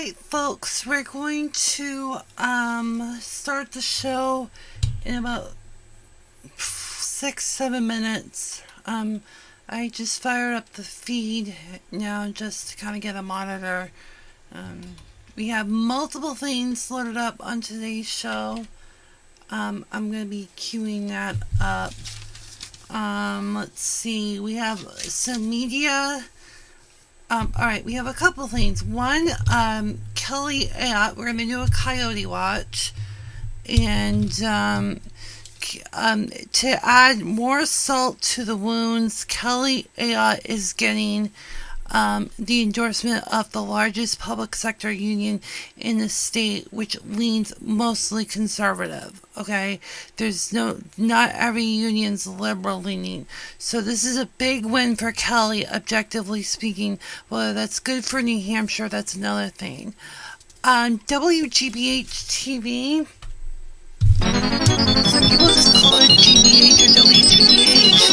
Alright, folks, we're going to start the show in about 6-7 minutes. I just fired up the feed now just to kind of get a monitor. We have multiple things loaded up on today's show. I'm going to be queuing that up. Let's see, we have some media. Alright, we have a couple things. One, Kelly, we're going to do a Kyotte Watch. And to add more salt to the wounds, Kelly is getting the endorsement of the largest public sector union in the state, which leans mostly conservative. Okay, not every union's liberal leaning, so this is a big win for Kelly, objectively speaking. Whether that's good for New Hampshire, that's another thing. On WGBH TV, some people just call it GBH or WGBH.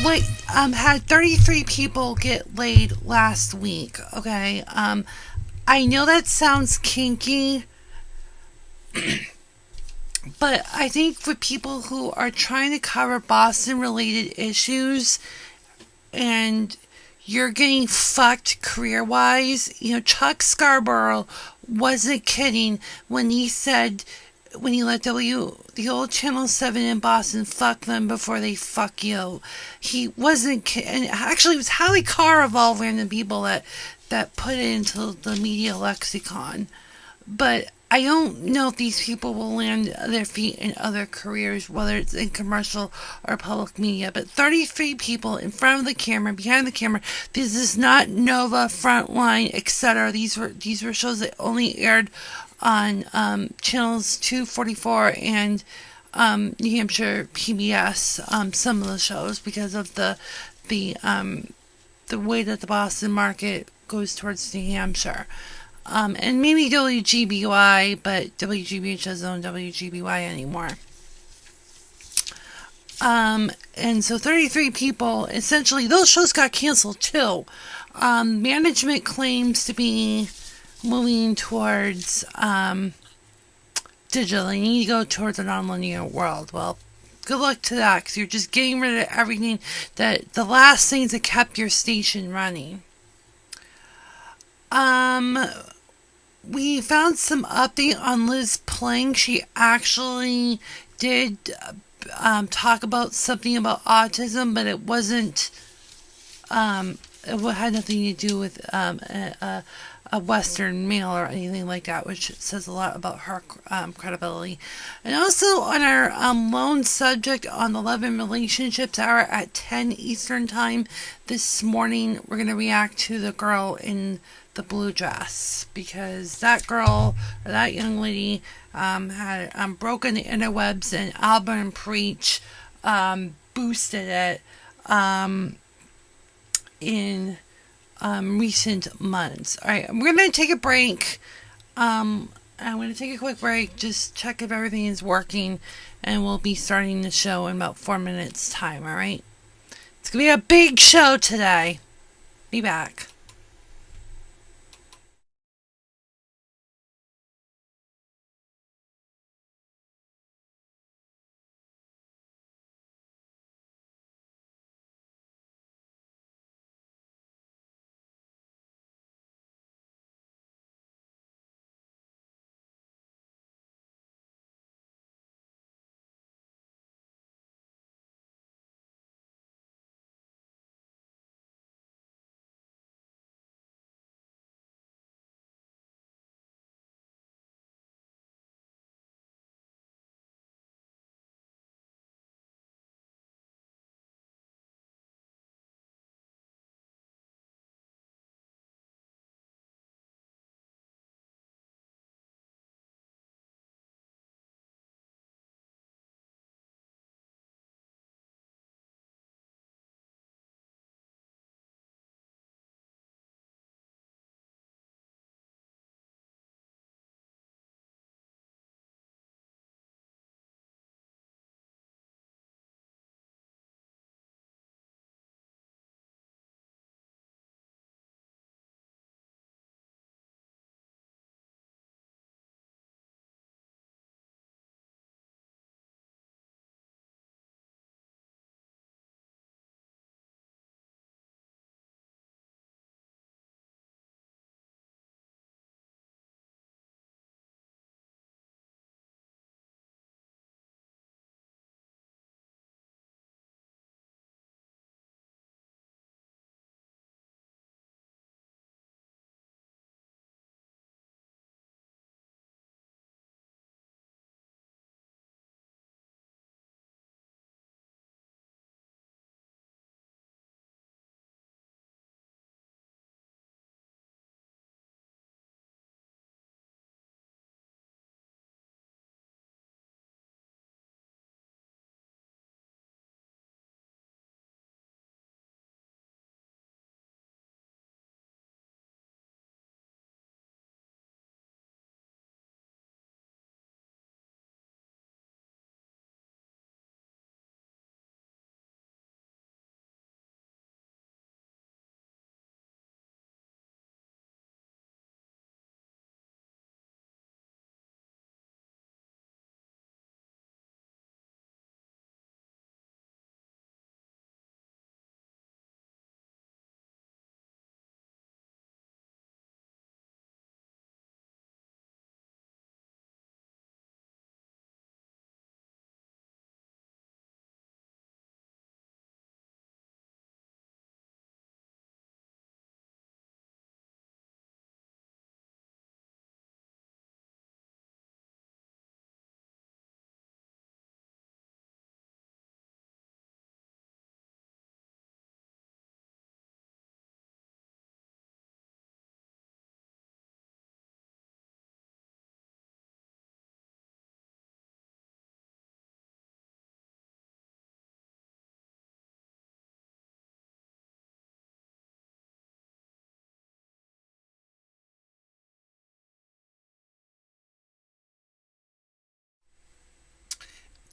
Wait, had 33 people get laid last week. Okay, I know that sounds kinky, but I think for people who are trying to cover Boston-related issues and you're getting fucked career-wise, Chuck Scarborough wasn't kidding when he said, when he let the old Channel 7 in Boston fuck them before they fuck you. He wasn't kidding. And actually, it was Howie Carr of all random people that put it into the media lexicon. But I don't know if these people will land their feet in other careers, whether it's in commercial or public media. But 33 people in front of the camera, behind the camera. This is not Nova, Frontline, etc. These were shows that only aired on channels 244 and New Hampshire PBS. Some of the shows, because of the way that the Boston market goes towards New Hampshire. And maybe WGBY, but WGBH doesn't own WGBY anymore. And so 33 people, essentially, those shows got canceled too. Management claims to be moving towards digital. They need to go towards a non-linear world. Well, good luck to that, because you're just getting rid of everything, the last things that kept your station running. We found some update on Liz Plank. She actually did talk about something about autism, but it wasn't. It had nothing to do with a Western male or anything like that, which says a lot about her credibility. And also on our lone subject on the Love and Relationships Hour at 10 Eastern Time this morning, we're going to react to the girl in the blue dress, because that girl, or that young lady, had broken the interwebs, and Albert Preach boosted it in recent months. Alright, we're going to take a break. I'm going to take a quick break, just check if everything is working, and we'll be starting the show in about 4 minutes time. Alright, it's going to be a big show today. Be back.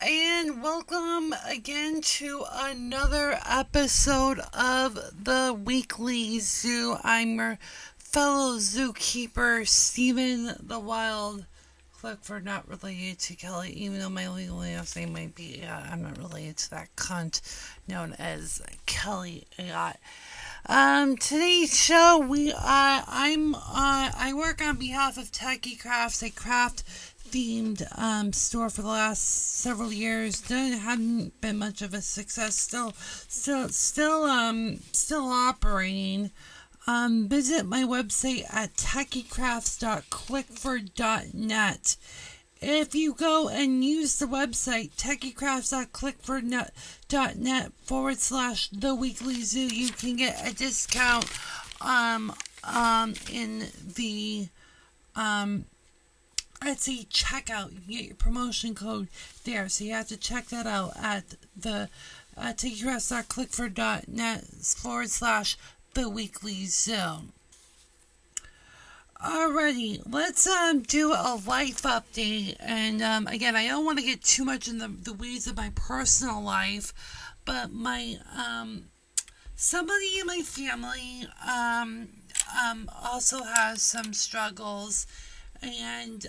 and welcome again to another episode of the Weekly Zoo. I'm your fellow zookeeper, Stephen the Wild Clickfon, not related to Kelly, even though my legal last name might be, I'm not related to that cunt known as Kelly a lot. Today's show, I work on behalf of Techie Crafts, a craft themed store for the last several years. Hadn't been much of a success. Still operating. Visit my website at techiecrafts.clickford.net. If you go and use the website techiecrafts.clickford.net/The Weekly Zoo, you can get a discount in the Etsy checkout. You get your promotion code there, so you have to check that out at the techiecrafts.clickford.net/The Weekly Zoo. Alrighty, let's do a life update. And again, I don't want to get too much in the weeds of my personal life, but my somebody in my family also has some struggles, and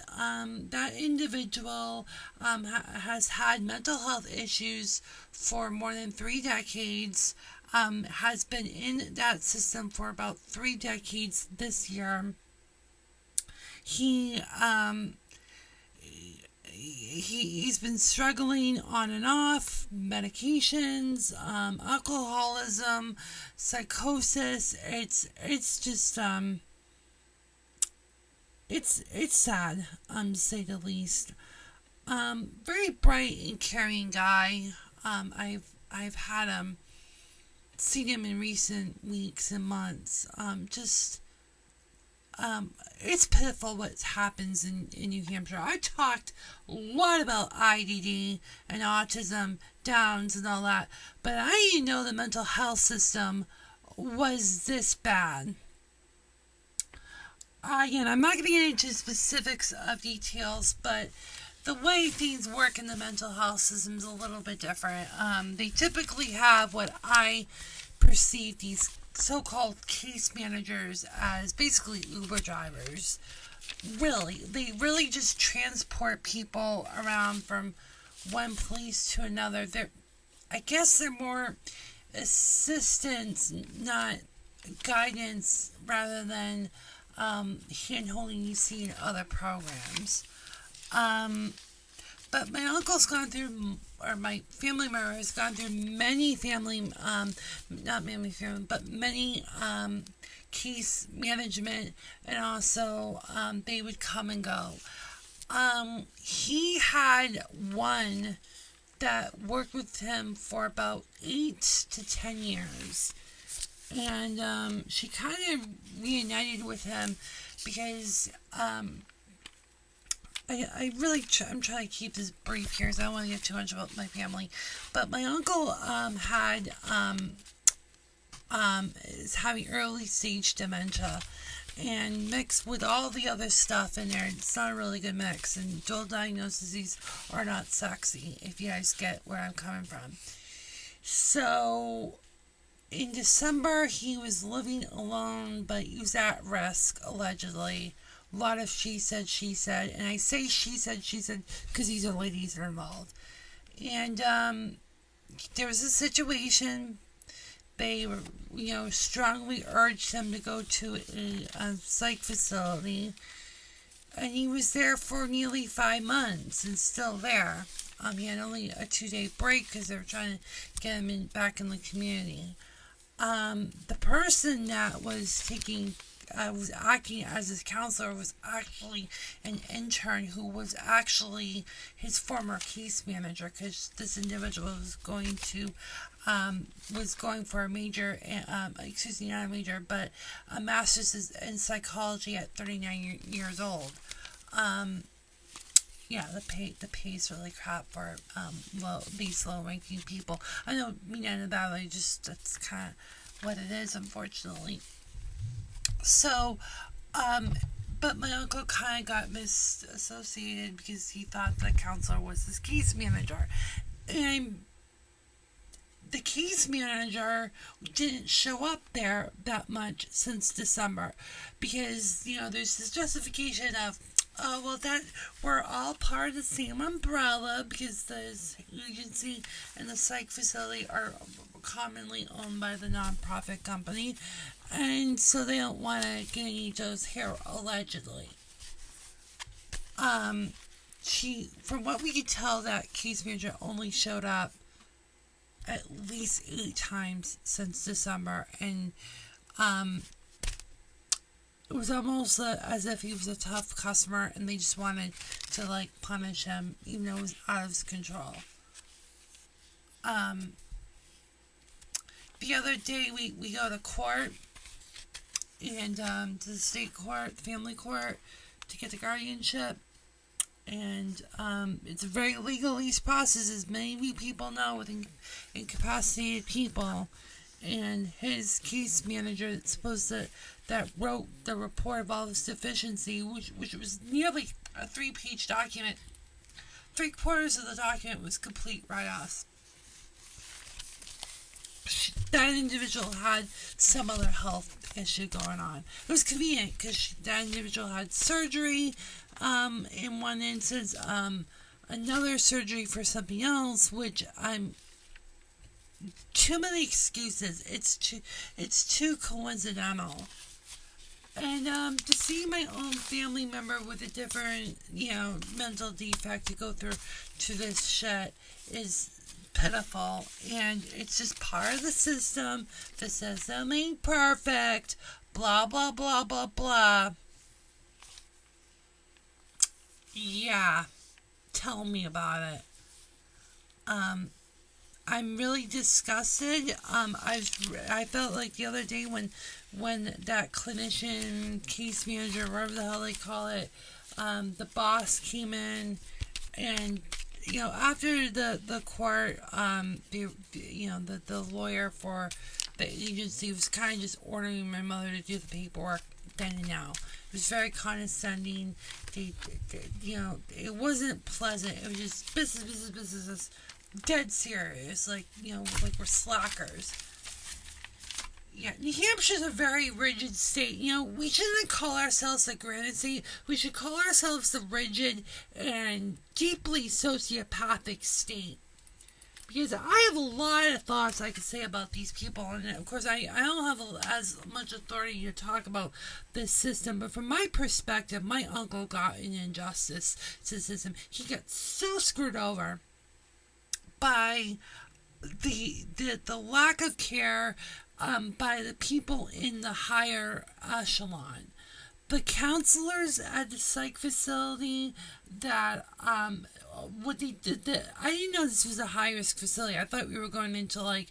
that individual has had mental health issues for more than 3 decades. Has been in that system for about 3 decades this year. He's been struggling on and off, medications, alcoholism, psychosis. It's just it's sad, to say the least. Very bright and caring guy. I've had seen him in recent weeks and months. It's pitiful what happens in New Hampshire. I talked a lot about IDD and autism, Downs and all that, but I didn't know the mental health system was this bad. Again, I'm not going to get into specifics of details, but the way things work in the mental health system is a little bit different. They typically have what I perceive these so-called case managers as basically Uber drivers. They really just transport people around from one place to another. I guess they're more assistance, not guidance, rather than hand-holding you see in other programs. But my uncle's gone through, or my family member has gone through many many case management, and also they would come and go. He had one that worked with him for about 8 to 10 years. And she kind of reunited with him because I'm trying to keep this brief here, so I don't want to get too much about my family. But my uncle is having early stage dementia, and mixed with all the other stuff in there, it's not a really good mix. And dual diagnoses are not sexy, if you guys get where I'm coming from. So in December, he was living alone, but he was at risk, allegedly. A lot of she said, and I say she said because these are ladies that are involved. And there was a situation. They were, strongly urged him to go to a psych facility, and he was there for nearly 5 months and still there. He had only a 2-day break because they were trying to get him back in the community. The person that was was acting as his counselor was actually an intern who was actually his former case manager, because this individual was going for a major, not a major, but a master's in psychology at 39 years old. The pay is really crap for these low-ranking people. I don't mean any of that, that's kind of what it is, unfortunately. So, But my uncle kind of got misassociated because he thought the counselor was his case manager. And the case manager didn't show up there that much since December because, there's this justification of, oh, well, that we're all part of the same umbrella because the agency and the psych facility are commonly owned by the nonprofit company, and so they don't want to get any of those hair, allegedly. From what we could tell, that case manager only showed up at least 8 times since December, and it was almost as if he was a tough customer and they just wanted to punish him even though it was out of his control. The other day we go to court, and to the state court, the family court, to get the guardianship. And it's a very legalese process, as many people know, with incapacitated people. And his case manager that wrote the report of all this deficiency, which was nearly a 3-page document. 3/4 of the document was complete write-offs. That individual had some other health issue going on. It was convenient because that individual had surgery in one instance, another surgery for something else, which I'm too many excuses. It's too coincidental. And to see my own family member with a different, mental defect to go through to this shit is pitiful, and it's just part of the system. The system ain't perfect, blah blah blah blah blah. Yeah, tell me about it. I'm really disgusted. I felt like the other day when that clinician, case manager, whatever the hell they call it, the boss came in, and after the court, the lawyer for the agency was kind of just ordering my mother to do the paperwork then and now. It was very condescending. It wasn't pleasant. It was just business, dead serious. Like we're slackers. Yeah, New Hampshire's a very rigid state. We shouldn't call ourselves the granite state. We should call ourselves the rigid and deeply sociopathic state. Because I have a lot of thoughts I could say about these people. And of course, I don't have as much authority to talk about this system. But from my perspective, my uncle got an injustice to the system. He got so screwed over by the lack of care by the people in the higher echelon. The counselors at the psych facility that what they did, I didn't know this was a high risk facility. I thought we were going into an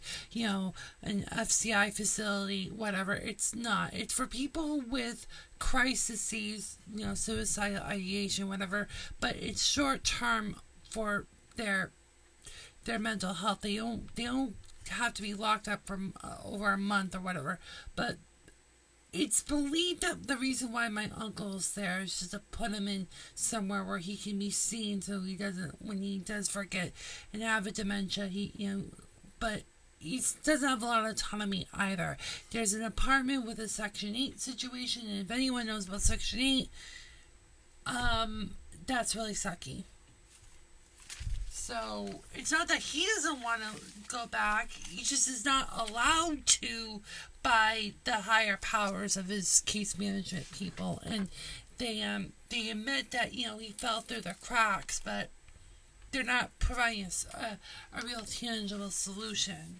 FCI facility, whatever. It's not. It's for people with crises, suicidal ideation, whatever. But it's short term for their mental health. They don't have to be locked up for over a month or whatever. But it's believed that the reason why my uncle's there is just to put him in somewhere where he can be seen, so he doesn't, when he does forget and have a dementia, but he doesn't have a lot of autonomy either. There's an apartment with a Section 8 situation, and if anyone knows about Section 8, that's really sucky. So, it's not that he doesn't want to go back, he just is not allowed to by the higher powers of his case management people. And they admit that, he fell through the cracks, but they're not providing us a real tangible solution.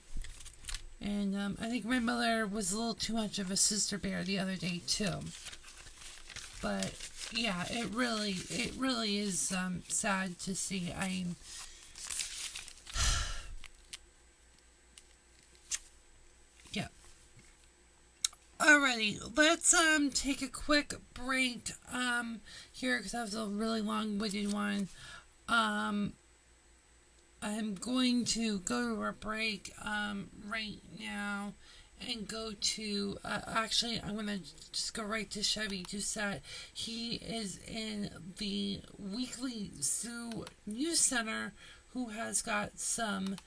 And I think my mother was a little too much of a sister bear the other day, too. But, yeah, it really is sad to see. Yeah. Alrighty, let's take a quick break here, because that was a really long-winded one. I'm going to go to a break right now, and go to, actually, I'm going to just go right to Chevy. Just that he is in the weekly Zoo News Center, who has got some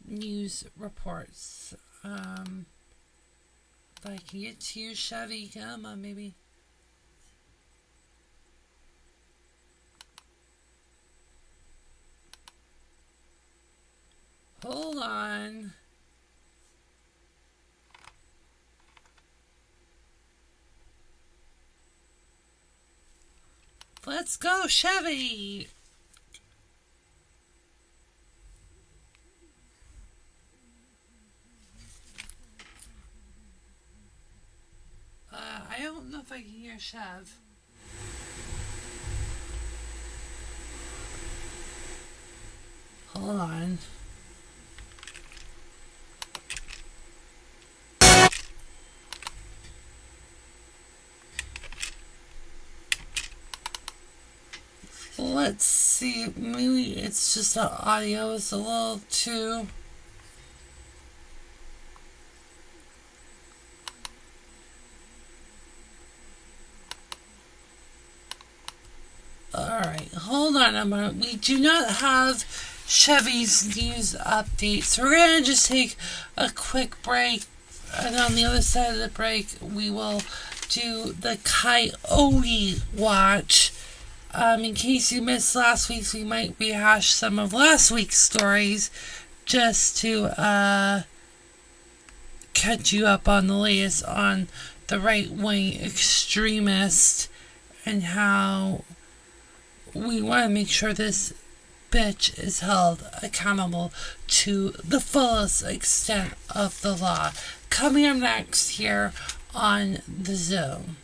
news reports. If I can get to you, Chevy, come on, maybe. Hold on. Let's go, Chevy! I don't know if I can hear Chev. Hold on. Let's see. Maybe it's just the audio is a little too. Alright, hold on a moment. We do not have Chevy's news update, so we're going to just take a quick break. And on the other side of the break, we will do the Kyotte Watch. In case you missed last week's, we might rehash some of last week's stories just to catch you up on the latest on the right-wing extremist and how we want to make sure this bitch is held accountable to the fullest extent of the law. Coming up next here on The Zone.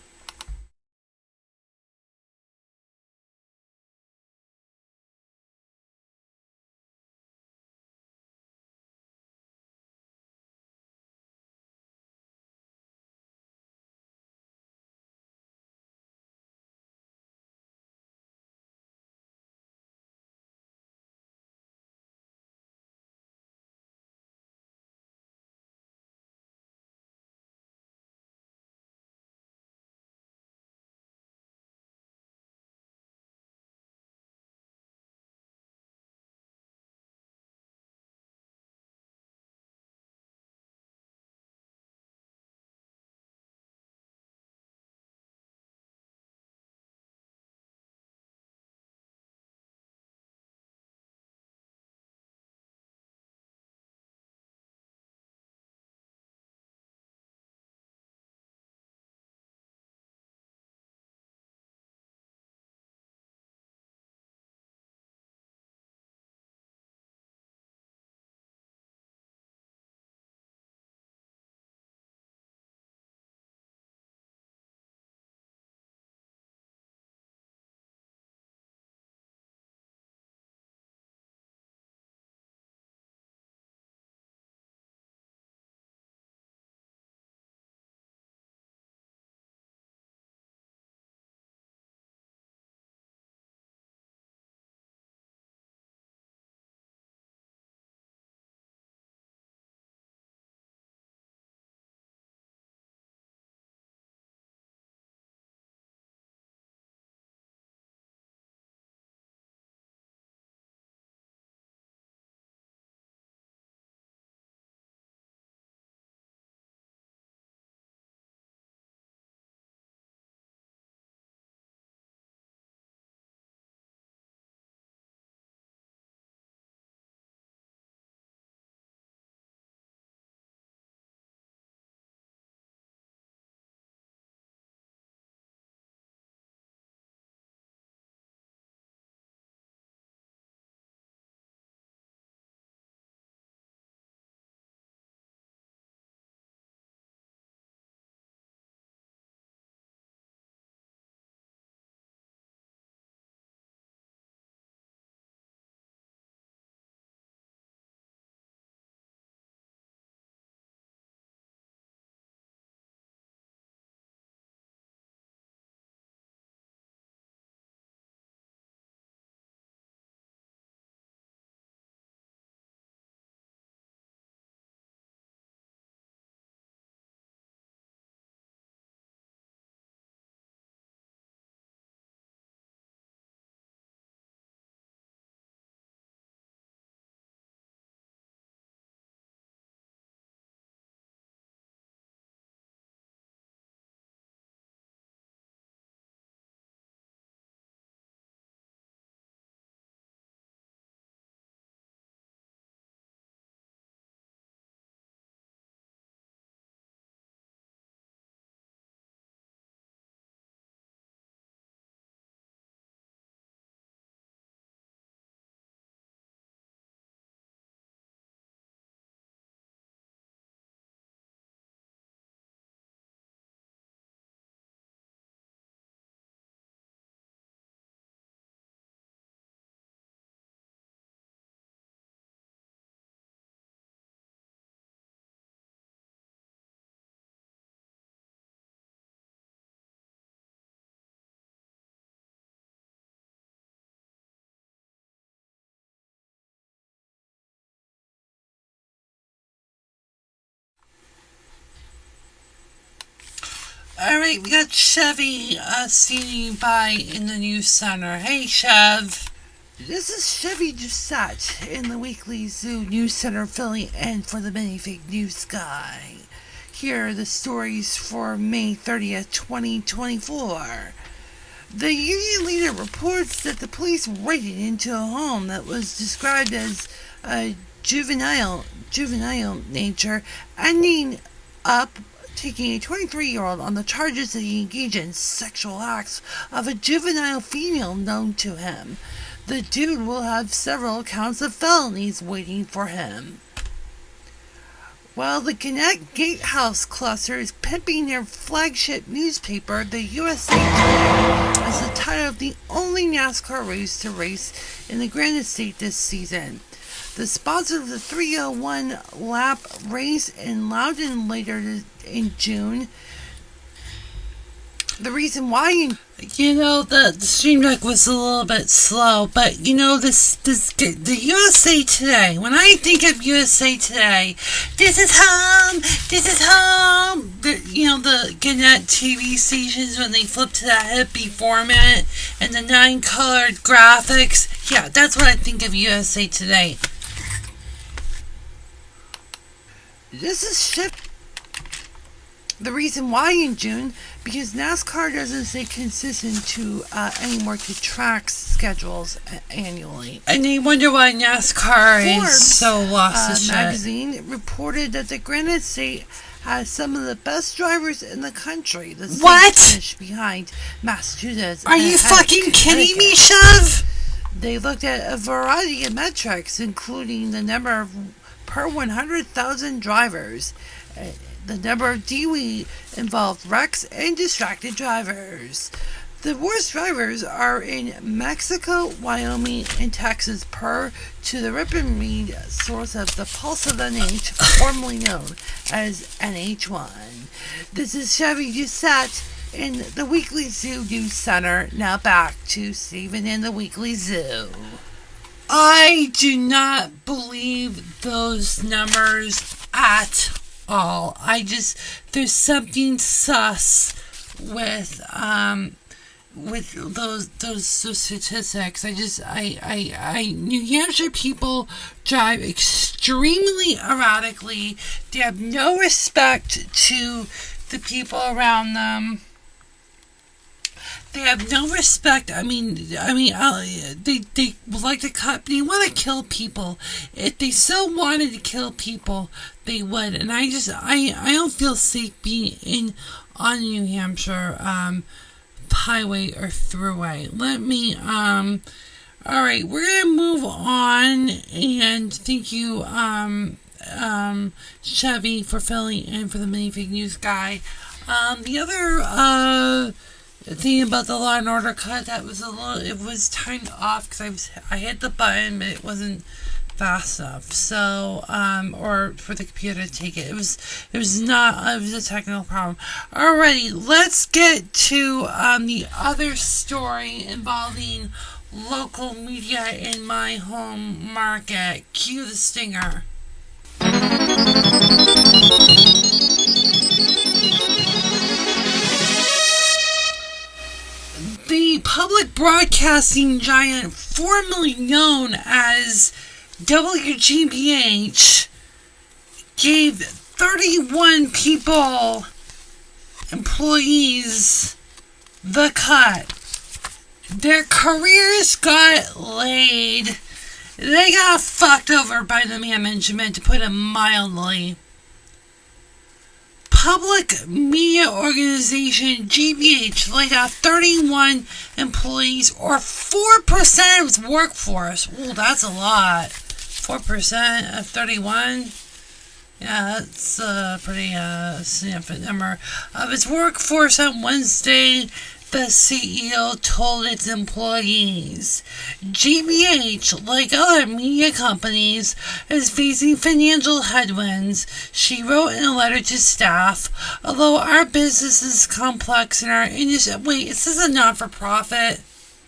Alright, we got Chevy standing by in the news center. Hey, Chev. This is Chevy Doucette in the Weekly Zoo News Center filling in for the MinifigNewsguy. Here are the stories for May 30th, 2024. The union leader reports that the police raided into a home that was described as a juvenile nature, ending up taking a 23-year-old on the charges that he engaged in sexual acts of a juvenile female known to him. The dude will have several counts of felonies waiting for him. While the Gannett Gatehouse cluster is pimping their flagship newspaper, the USA Today, as the title of the only NASCAR race to race in the Granite State this season. The sponsor of the 301 lap race in Loudon later in June. The reason why, the stream deck was a little bit slow, but the USA Today. When I think of USA Today, this is home. The Gannett TV stations when they flip to that hippie format and the 9-colored graphics. Yeah, that's what I think of USA Today. This is shipped. The reason why in June, because NASCAR doesn't stay consistent anymore to track schedules annually. And they wonder why NASCAR Forbes, is so lost to shit. Magazine reported that the Granite State has some of the best drivers in the country. The state finished behind Massachusetts. Are you fucking kidding me, Chev? They looked at a variety of metrics, including the number of per 100,000 drivers, the number of DWI involved wrecks and distracted drivers. The worst drivers are in Mexico, Wyoming, and Texas per to the Rip and Read source of the Pulse of NH, formerly known as NH1. This is Chevy Doucette in the Weekly Zoo News Center. Now back to Stephen in the Weekly Zoo. I do not believe those numbers at all. There's something sus with those statistics. New Hampshire people drive extremely erratically. They have no respect to the people around them. They have no respect. They like to cut. They want to kill people. If they so wanted to kill people, they would. And I don't feel safe being on New Hampshire highway or thruway. All right, we're gonna move on. And thank you, Chevy, for filling in for the MinifigNewsguy. The other thing about the Law and Order cut, it was timed off because I hit the button, but it wasn't fast enough. So, or for the computer to take it. It was a technical problem. Alrighty, let's get to the other story involving local media in my home market. Cue the stinger. The public broadcasting giant formerly known as WGBH gave 31 employees, the cut. Their careers got laid. They got fucked over by the management, to put it mildly. Public media organization GBH laid off 31 employees, or 4% of its workforce. Ooh, that's a lot. 4% of 31? Yeah, that's a pretty significant number of its workforce on Wednesday. The CEO told its employees. GBH, like other media companies, is facing financial headwinds, she wrote in a letter to staff. Although our business is complex and our industry... Wait, is this a not-for-profit?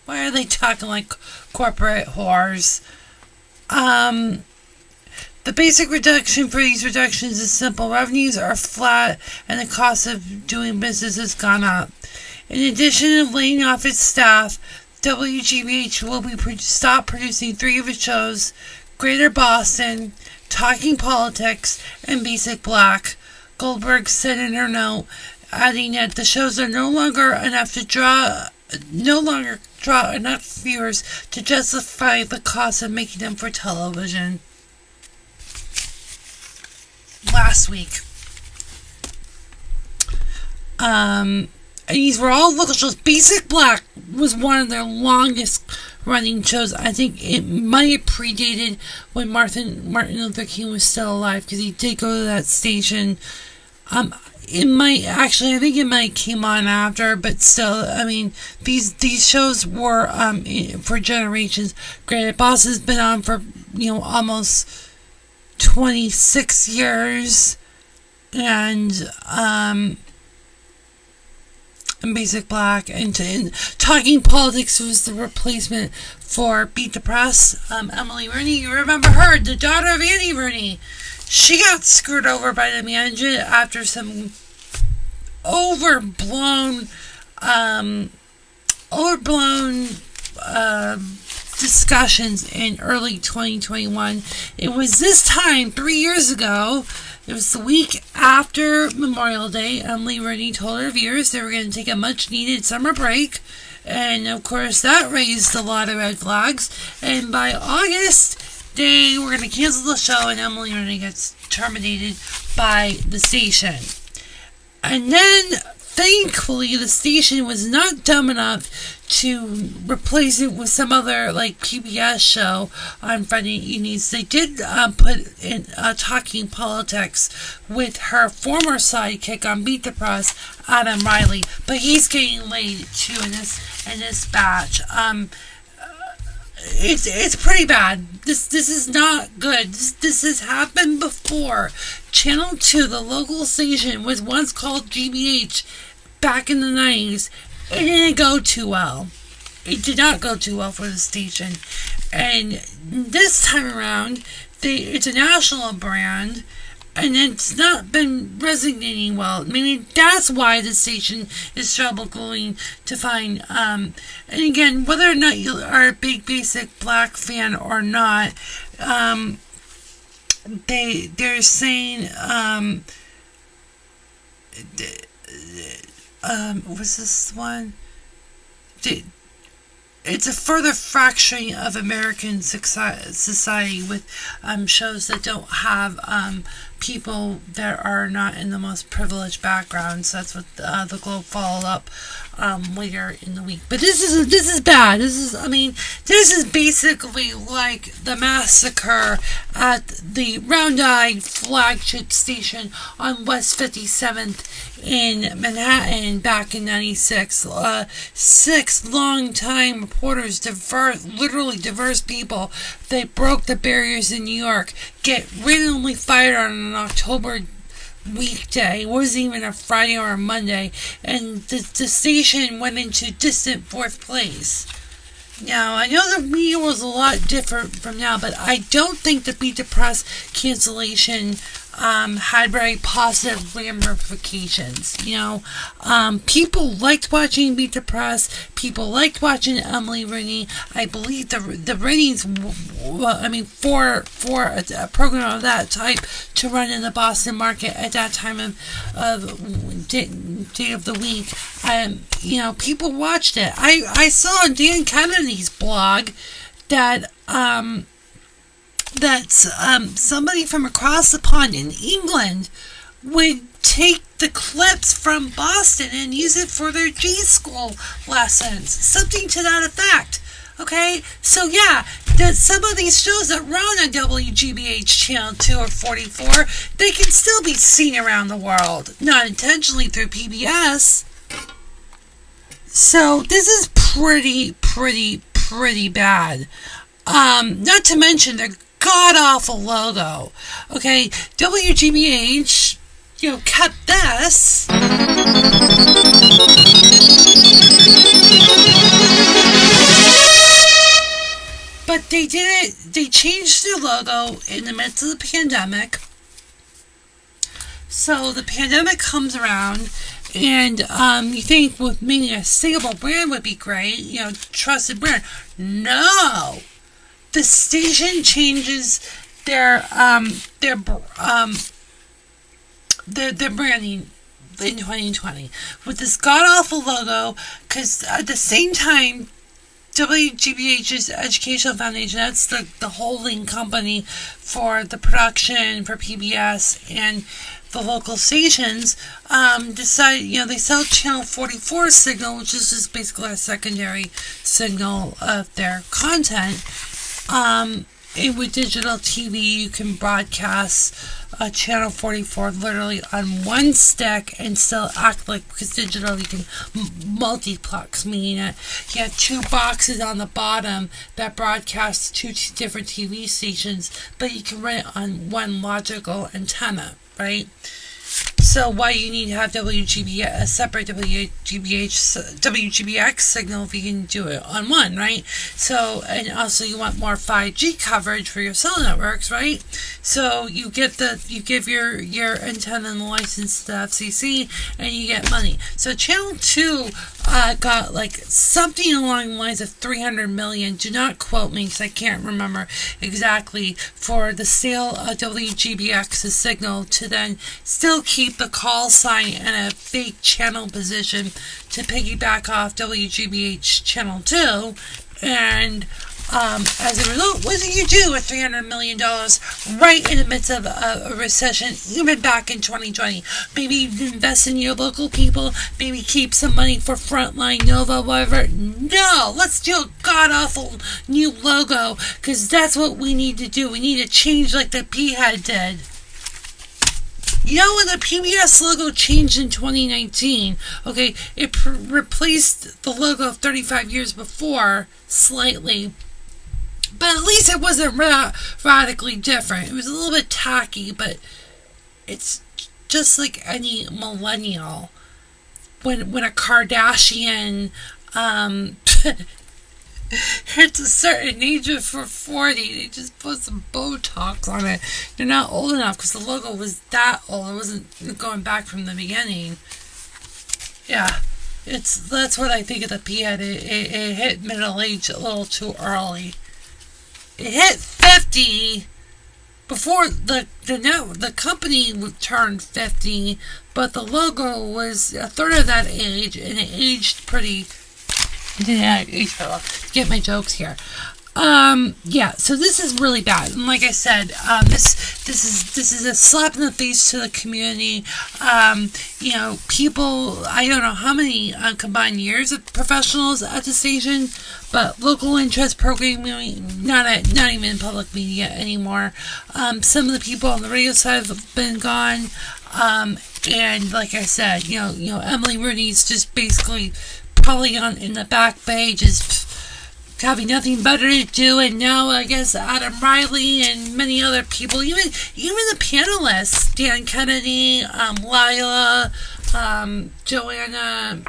Why are they talking like corporate whores? The basic reduction for these reductions is simple. Revenues are flat and the cost of doing business has gone up. In addition to laying off its staff, WGBH will stop producing 3 of its shows: Greater Boston, Talking Politics, and Basic Black. Goldberg said in her note, adding that the shows are no longer draw enough viewers to justify the cost of making them for television. Last week, and these were all local shows. Basic Black was one of their longest running shows. I think it might have predated when Martin Luther King was still alive, because he did go to that station. I think it might came on after, but still, I mean, these shows were for generations. Granted, Boss has been on for almost 26 years, and Basic Black and Talking Politics was the replacement for Beat the Press. Emily Rooney, you remember her, the daughter of Andy Rooney. She got screwed over by the management after some overblown discussions in early 2021. It was this time 3 years ago. It was the week after Memorial Day. Emily Rooney told her viewers they were going to take a much-needed summer break. And, of course, that raised a lot of red flags. And by August, they were going to cancel the show, and Emily Rooney gets terminated by the station. And then, thankfully, the station was not dumb enough to replace it with some other, PBS show on Friday evenings. They did put in Talking Politics with her former sidekick on Beat the Press, Adam Riley, but he's getting laid too in this batch. It's pretty bad. This is not good. This has happened before. Channel 2, the local station, was once called GBH back in the 90s. It didn't go too well. It did not go too well for the station. And this time around, it's a national brand, and it's not been resonating well. I mean, that's why the station is struggling to find, and again, whether or not you are a big Basic Black fan or not, they're saying, was this one? It's a further fracturing of American society with shows that don't have people that are not in the most privileged backgrounds. That's what the Globe followed up later in the week. But this is bad. This is basically like the massacre at the round-eyed flagship station on West 57th in Manhattan back in 96. 6 long-time reporters, diverse people, they broke the barriers in New York, get randomly fired on an October weekday. It wasn't even a Friday or a Monday, and the station went into distant 4th place. Now, I know the media was a lot different from now, but I don't think the Beat the Press cancellation had very positive ramifications. People liked watching Beat the Press. People liked watching Emily Rooney. I believe the ratings, for a program of that type to run in the Boston market at that time of day of the week, people watched it. I saw on Dan Kennedy's blog that somebody from across the pond in England would take the clips from Boston and use it for their G-School lessons. Something to that effect. Okay? So yeah, some of these shows that run on WGBH Channel 2 or 44, they can still be seen around the world. Not intentionally through PBS. So this is pretty bad. Not to mention their god-awful logo. Okay, WGBH, kept this. But they did it they changed their logo in the midst of the pandemic. So the pandemic comes around, and you think with meaning a stable brand would be great, trusted brand. No, the station changes their branding in 2020 with this god awful logo, because at the same time WGBH's Educational Foundation, that's the holding company for the production for PBS and the local stations, decided, they sell Channel 44 signal, which is just basically a secondary signal of their content. And with digital TV, you can broadcast Channel 44 literally on one stick and still act like, because digital you can multiplex, meaning that you have two boxes on the bottom that broadcast two different TV stations, but you can run it on one logical antenna, right? So why you need to have a separate WGBX signal if you can do it on one, right? So, and also you want more 5G coverage for your cell networks, right? So you give your antenna and the license to the FCC, and you get money. So Channel 2 got like something along the lines of $300 million. Do not quote me because I can't remember exactly, for the sale of WGBX's signal to then still keep the call sign and a fake channel position to piggyback off WGBH Channel 2. And as a result, what do you do with $300 million right in the midst of a recession, even back in 2020? Maybe invest in your local people, maybe keep some money for Frontline, Nova, whatever. No, let's do a god-awful new logo, because that's what we need to do. We need to change like the P-Head did. When the PBS logo changed in 2019, okay, it replaced the logo of 35 years before slightly, but at least it wasn't radically different. It was a little bit tacky, but it's just like any millennial. When a Kardashian hits a certain age of 40, they just put some Botox on it. You're not old enough because the logo was that old. It wasn't going back from the beginning. Yeah, that's what I think of the P-Head. It hit middle age a little too early. It hit 50 before the company turned 50, but the logo was a third of that age, and it aged pretty. Yeah, get my jokes here. So this is really bad, and like I said, this is a slap in the face to the community. People, I don't know how many combined years of professionals at the station, but local interest programming, not even in public media anymore. Some of the people on the radio side have been gone, and like I said, Emily Rooney's just basically probably in the back page is having nothing better to do, and now I guess Adam Riley and many other people, even the panelists, Dan Kennedy, Lila, Joanna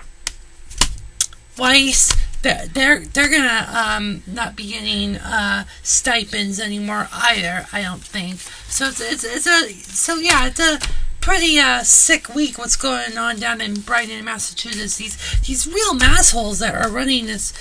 Weiss, they're gonna not be getting stipends anymore either, I don't think. So it's a pretty sick week what's going on down in Brighton, Massachusetts. These real massholes that are running this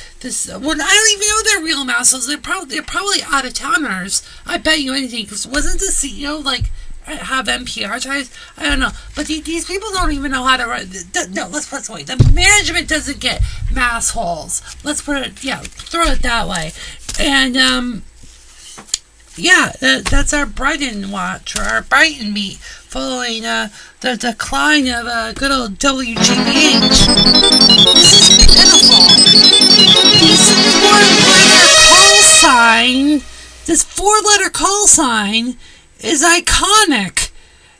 well, I don't even know they're real massholes. They're probably out of towners. I bet you anything, because wasn't the CEO like have NPR ties? I don't know, but these people don't even know how to run. No, let's put it this way: the management doesn't get massholes. Let's put it, throw it that way. And that's our Brighton watch, or our Brighton beat, following the decline of good old WGBH. This is pitiful. This four-letter call sign is iconic.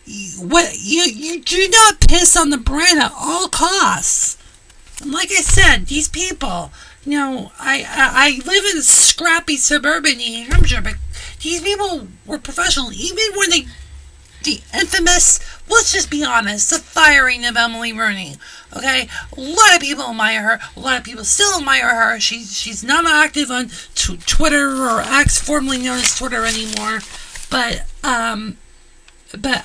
You do not piss on the brand at all costs. And like I said, these people, I live in scrappy suburban New Hampshire, but these people were professional. Even when the infamous let's just be honest, the firing of Emily Rooney. Okay, a lot of people admire her. A lot of people still admire her. She's not active on Twitter or X, formerly known as Twitter anymore. But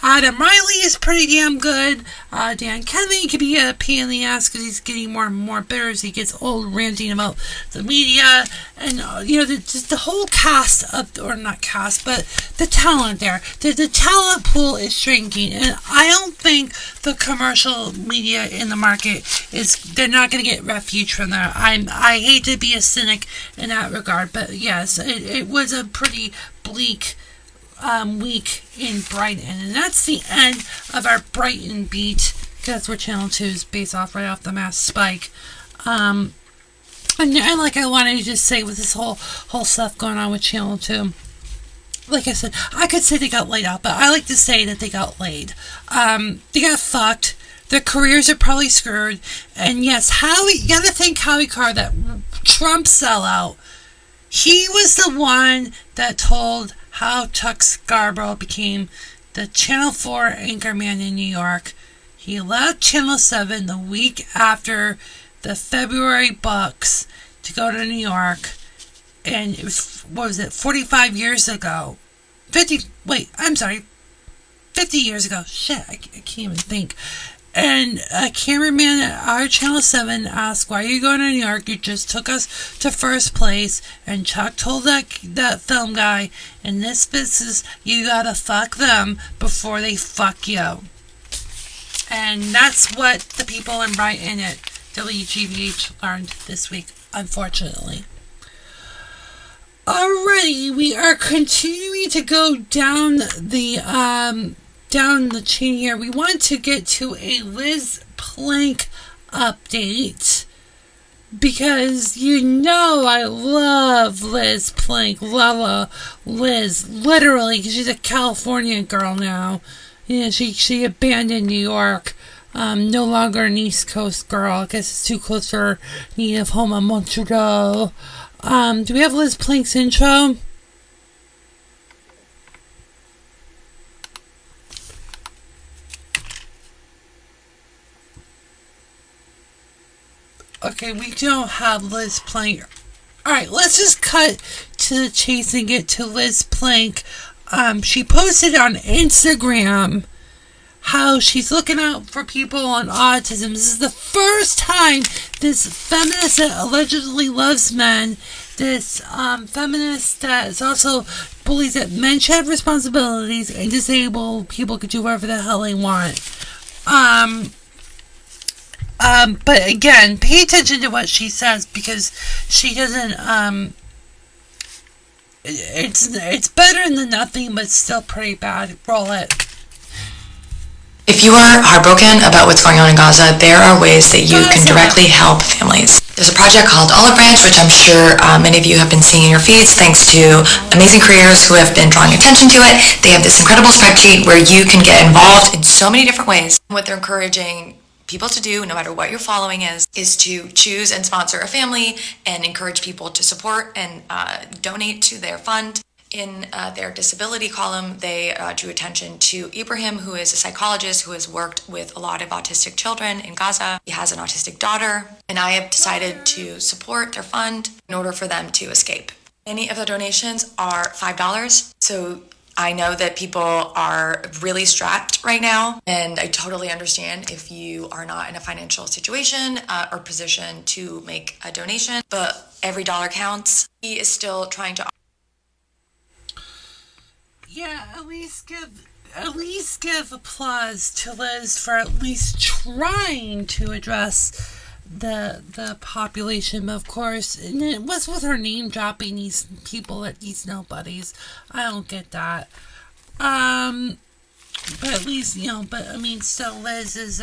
Adam Riley is pretty damn good. Dan Kennedy could be a pain in the ass because he's getting more and more bitter as he gets old, ranting about the media. And, the whole cast of, or not cast, but the talent there. The talent pool is shrinking. And I don't think the commercial media in the market they're not going to get refuge from there. I hate to be a cynic in that regard, but yes, it was a pretty bleak week in Brighton, and that's the end of our Brighton beat, because that's where Channel 2 is based off, right off the Mass Spike. And like I wanted to just say, with this whole stuff going on with Channel 2, like I said, I could say they got laid out, but I like to say that they got laid. They got fucked. Their careers are probably screwed. And yes, you gotta thank Howie Carr, that Trump sellout. He was the one that told how Chuck Scarborough became the Channel 4 anchorman in New York. He left Channel 7 the week after the February Bucks to go to New York. And it was, 45 years ago? 50 years ago. Shit, I can't even think. And a cameraman at our Channel 7 asked, why are you going to New York? You just took us to first place. And Chuck told that film guy, in this business, you gotta fuck them before they fuck you. And that's what the people in Brighton at WGBH learned this week, unfortunately. Alrighty, we are continuing to go down the chain here. We want to get to a Liz Plank update, because I love Liz Plank. Love Liz, literally, because she's a California girl now. She abandoned New York. No longer an East Coast girl. I guess it's too close for her native home of Montreal. Do we have Liz Plank's intro? Okay, we don't have Liz Plank. Alright, let's just cut to the chase and get to Liz Plank. She posted on Instagram how she's looking out for people on autism. This is the first time this feminist that allegedly loves men, this feminist that is also believes that men should have responsibilities and disabled people could do whatever the hell they want. But again, pay attention to what she says, because she doesn't, it's better than nothing, but still pretty bad. Roll it. If you are heartbroken about what's going on in Gaza, there are ways that you can directly help families. There's a project called Olive Branch, which I'm sure many of you have been seeing in your feeds thanks to amazing creators who have been drawing attention to it. They have this incredible spreadsheet where you can get involved in so many different ways. What they're encouraging people to do, no matter what your following is to choose and sponsor a family and encourage people to support and donate to their fund. In their disability column, they drew attention to Ibrahim, who is a psychologist who has worked with a lot of autistic children in Gaza. He has an autistic daughter, and I have decided to support their fund in order for them to escape. Any of the donations are $5, so I know that people are really strapped right now, and I totally understand if you are not in a financial situation or position to make a donation, but every dollar counts. He is still trying to... Yeah, at least give applause to Liz for at least trying to address the population. Of course, and it was with her name dropping these people at these nobodies. I don't get that. But at least, but I mean, still Liz is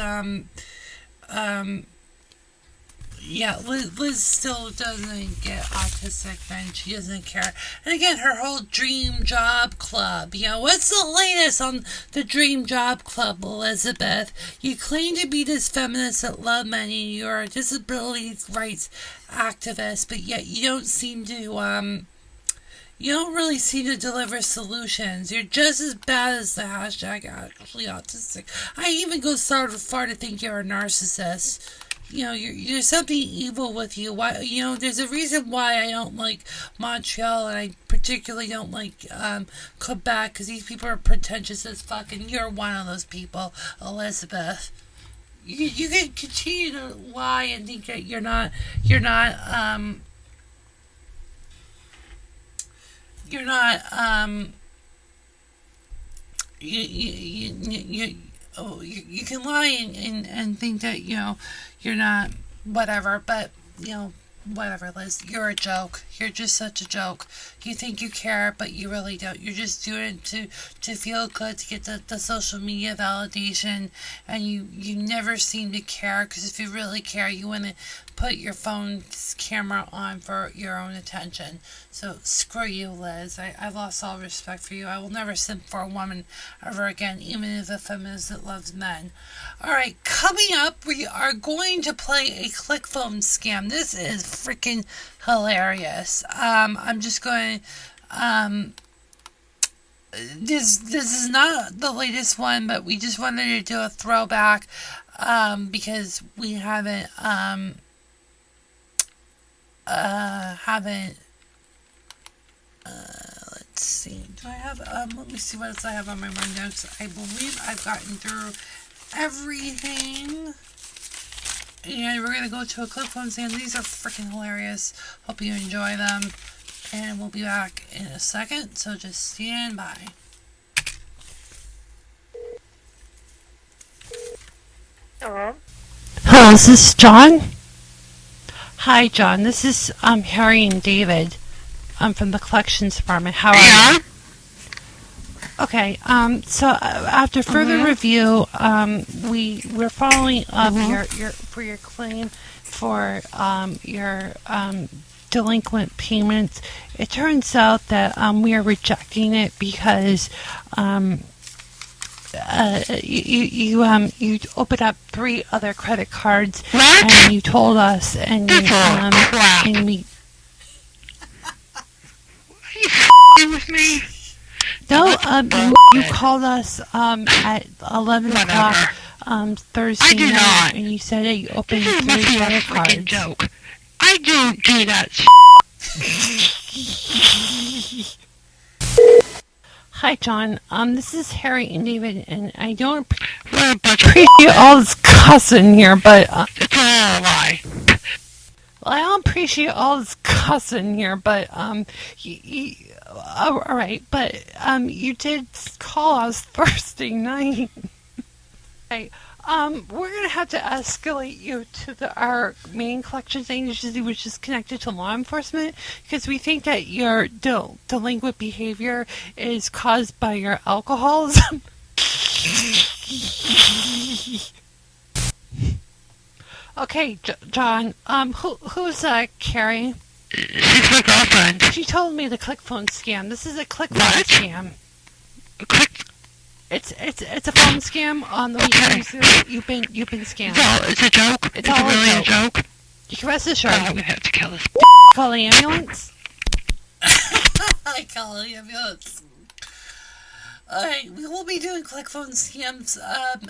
Liz still doesn't get autistic, and she doesn't care. And again, her whole Dream Job Club. What's the latest on the Dream Job Club, Elizabeth? You claim to be this feminist that love men, and you're a disability rights activist, but yet you don't seem to You don't really seem to deliver solutions. You're just as bad as the hashtag actually autistic. I even go so far to think you're a narcissist. There's something evil with you. Why? There's a reason why I don't like Montreal, and I particularly don't like Quebec, because these people are pretentious as fuck, and you're one of those people, Elizabeth. You can continue to lie and think that you're not you can lie and think that you're not whatever, but whatever, Liz, you're a joke. You're just such a joke. You think you care, but you really don't. You're just doing it to feel good, to get the social media validation, and you never seem to care, because if you really care, you wouldn't put your phone's camera on for your own attention. So screw you, Liz. I've lost all respect for you. I will never simp for a woman ever again, even if a feminist that loves men. Alright, coming up, we are going to play a Clickfon scam. This is freaking hilarious. I'm just going this is not the latest one, but we just wanted to do a throwback because we haven't let's see, do I have let me see what else I have on my rundown, because I believe I've gotten through everything. And we're going to go to a Clickfon scam. These are freaking hilarious. Hope you enjoy them. And we'll be back in a second, so just stand by. Hello? Hello, is this John? Hi, John. This is Harry and David. I'm from the collections department. How are you? Okay, so after further review, we're following up your claim for your delinquent payments. It turns out that we are rejecting it because you opened up 3 other credit cards, and you told us, and we. Are you with me? No, you called us at 11 o'clock Thursday night, and you said that you opened 3 credit cards. Joke. I don't do that. Hi, John. This is Harry and David, and I don't appreciate all this cussing here, but it's all a lie. Well, I don't appreciate all this cussing here, but all right, but you did call us Thursday night. Okay, we're gonna have to escalate you to our main collections agency, which is connected to law enforcement, because we think that your delinquent behavior is caused by your alcoholism. Okay, John. Who's Carrie? She's my girlfriend. She told me the Clickfon scam. This is a Clickfon scam. It's a phone scam on the weekends. You've been scammed. It's a joke. It's all really a joke. You can rest assured. I'm gonna have to kill this. Call the ambulance. I call the ambulance. Alright, we will be doing Clickfon scams.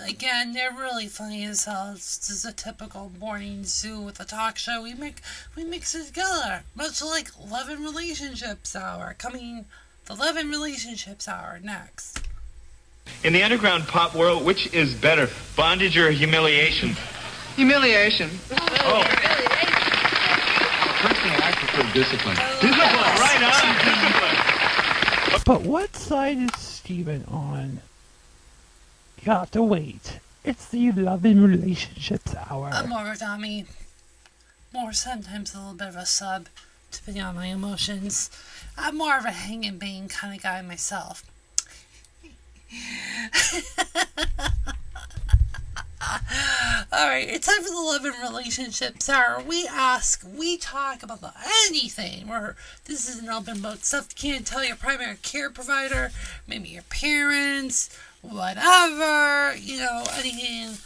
Again, they're really funny as hell. This is a typical morning zoo with a talk show. We mix it together, much like Love and Relationships Hour. The Love and Relationships Hour next. In the underground pop world, which is better, bondage or humiliation? Humiliation. Oh. Personally, I prefer discipline. Discipline, right on, discipline. But what side is Steven on? You have to wait. It's the Love and Relationships Hour. I'm more of a Tommy. More sometimes a little bit of a sub, depending on my emotions. I'm more of a hang and bang kind of guy myself. Alright, it's time for the Love and Relationships Hour. We talk about anything. This is an open book. Stuff you can't tell your primary care provider, maybe your parents, whatever, anything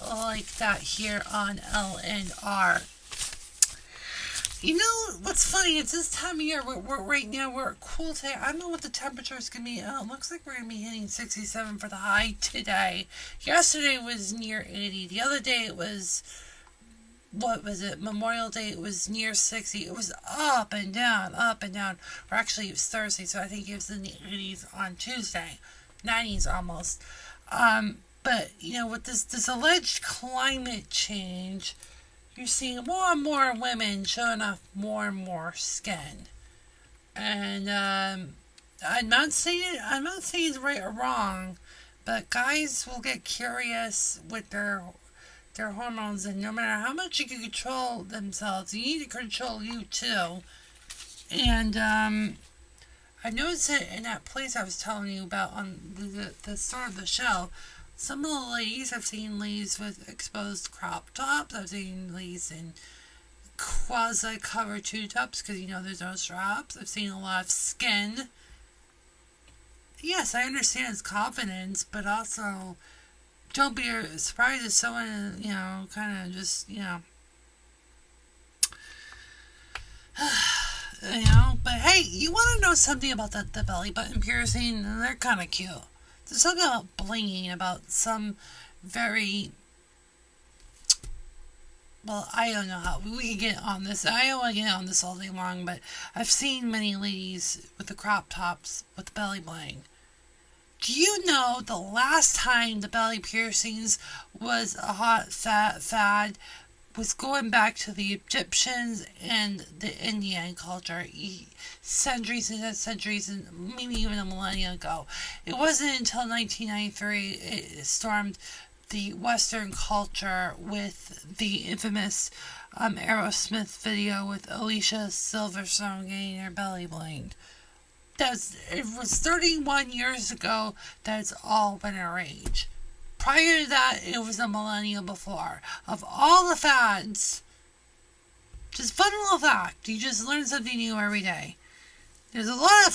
like that here on LNR. You know what's funny? It's this time of year. We're right now. We're cool today. I don't know what the temperature is gonna be. It looks like we're gonna be hitting 67 for the high today. Yesterday was near 80. The other day it was, what was it? Memorial Day. It was near 60. It was up and down, up and down. Or actually, it was Thursday, so I think it was in the 80s on Tuesday, 90s almost. But you know, with this alleged climate change, you're seeing more and more women showing off more and more skin. And I'm not saying it's right or wrong, but guys will get curious with their hormones, and no matter how much you can control themselves, you need to control you too. And I noticed it in that place I was telling you about on the start of the show. Some of the ladies, I've seen ladies with exposed crop tops. I've seen ladies in quasi-covered tube tops because, you know, there's no straps. I've seen a lot of skin. Yes, I understand it's confidence, but also don't be surprised if someone, you know, kind of just, you know. You know, but hey, you want to know something about the belly button piercing? They're kind of cute. There's something about blinging, about some very, well, I don't know how, we can get on this. I don't want to get on this all day long, but I've seen many ladies with the crop tops with the belly bling. Do you know the last time the belly piercings was a hot fad was going back to the Egyptians and the Indian culture, centuries and centuries, and maybe even a millennia ago. It wasn't until 1993 it stormed the Western culture with the infamous Aerosmith video with Alicia Silverstone getting her belly blinged. It was 31 years ago that it's all been a rage. Prior to that, it was a millennia before. Of all the fads, just fun little fact, you just learn something new every day. There's a lot of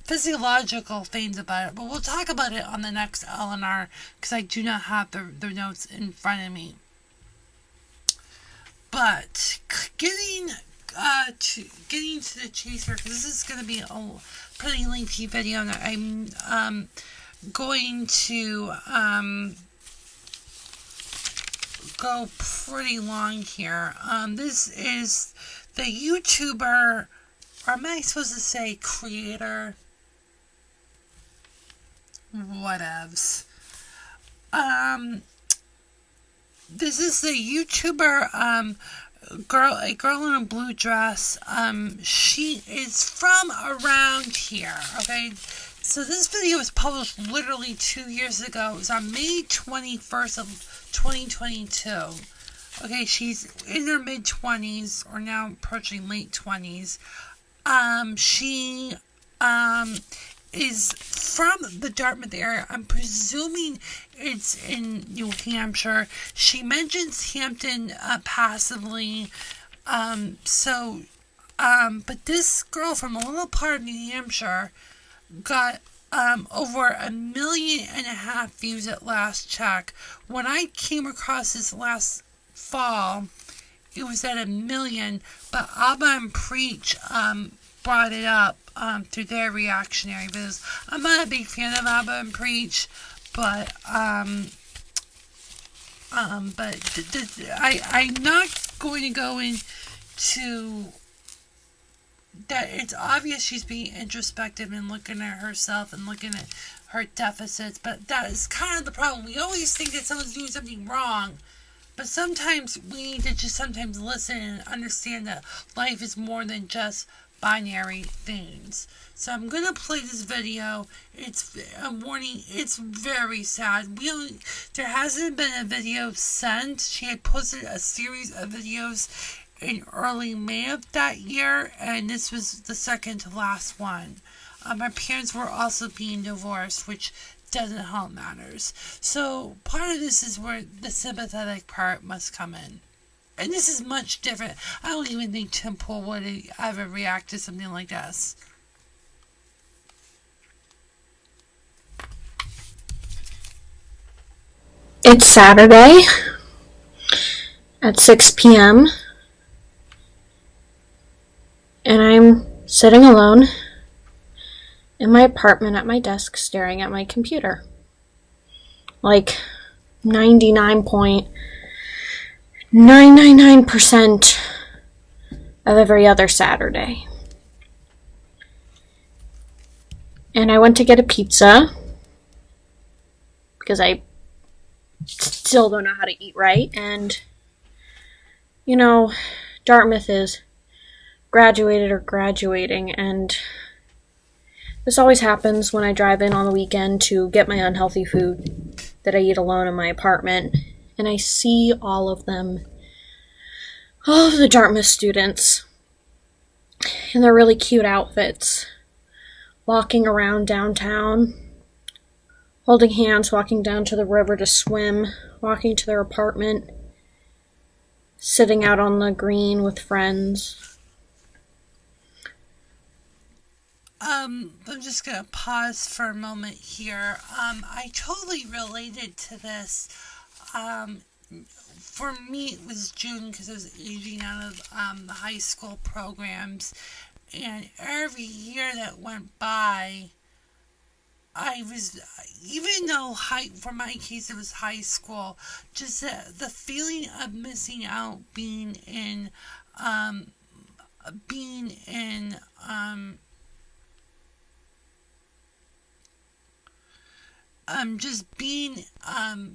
physiological things about it, but we'll talk about it on the next LNR because I do not have the notes in front of me. But getting to the chase here, because this is going to be a pretty lengthy video, and I'm going to go pretty long here. This is the YouTuber, or am I supposed to say creator? Whatevs. This is the YouTuber, a girl in a blue dress. She is from around here, okay? So this video was published literally 2 years ago. It was on May 21st of 2022. Okay, she's in her mid-20s, or now approaching late 20s. She is from the Dartmouth area. I'm presuming it's in New Hampshire. She mentions Hampton passively. But this girl from a little part of New Hampshire got over 1.5 million views at last check. When I came across this last fall, it was at 1 million, but Abba and Preach brought it up through their reactionary videos. I'm not a big fan of Abba and Preach, but I'm not going to go into that. It's obvious she's being introspective and looking at herself and looking at her deficits, but that is kind of the problem. We always think that someone's doing something wrong, but sometimes we need to just sometimes listen and understand that life is more than just binary things. So I'm gonna play this video. It's a warning. It's very sad. There hasn't been a video since. She had posted a series of videos in early May of that year, and this was the second to last one. Her parents were also being divorced, which doesn't help matters. So part of this is where the sympathetic part must come in. And this is much different. I don't even think Tim Pool would ever react to something like this. It's Saturday. at 6 p.m. and I'm sitting alone in my apartment at my desk staring at my computer. Like 99.999% of every other Saturday. And I went to get a pizza because I still don't know how to eat right. And, you know, Dartmouth is graduated or graduating, and this always happens when I drive in on the weekend to get my unhealthy food that I eat alone in my apartment, and I see all of them, all of the Dartmouth students in their really cute outfits, walking around downtown, holding hands, walking down to the river to swim, walking to their apartment, sitting out on the green with friends. I'm just gonna pause for a moment here. I totally related to this. For me, it was June because I was aging out of the high school programs, and every year that went by, I was, even though for my case it was high school, just the feeling of missing out, being in just being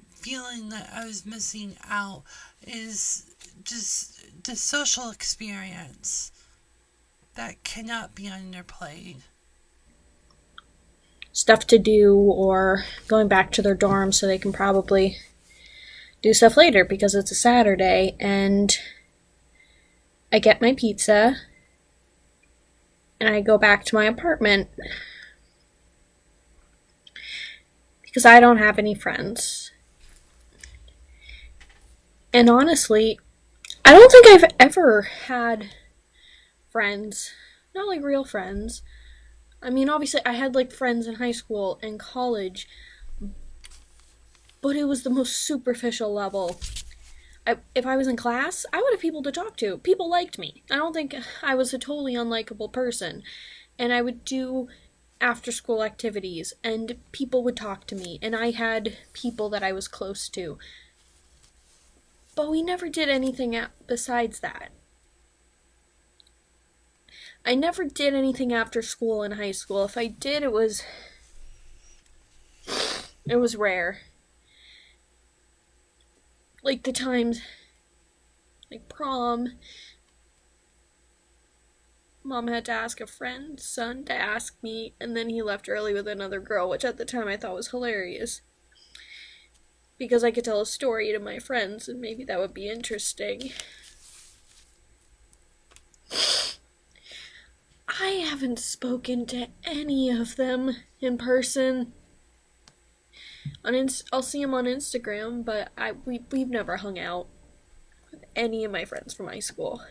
feeling that I was missing out is just the social experience that cannot be underplayed. Stuff to do, or going back to their dorm so they can probably do stuff later because it's a Saturday, and I get my pizza and I go back to my apartment because I don't have any friends. And honestly, I don't think I've ever had friends, not like real friends. I mean, obviously I had like friends in high school and college, but it was the most superficial level. If I was in class, I would have people to talk to. People liked me. I don't think I was a totally unlikable person. And I would do after school activities, and people would talk to me, and I had people that I was close to. But we never did anything besides that. I never did anything after school in high school. If I did, it was rare. Like the times, like prom, Mom had to ask a friend's son to ask me, and then he left early with another girl, which at the time I thought was hilarious. Because I could tell a story to my friends, and maybe that would be interesting. I haven't spoken to any of them in person. I'll see them on Instagram, but we've never hung out with any of my friends from high school.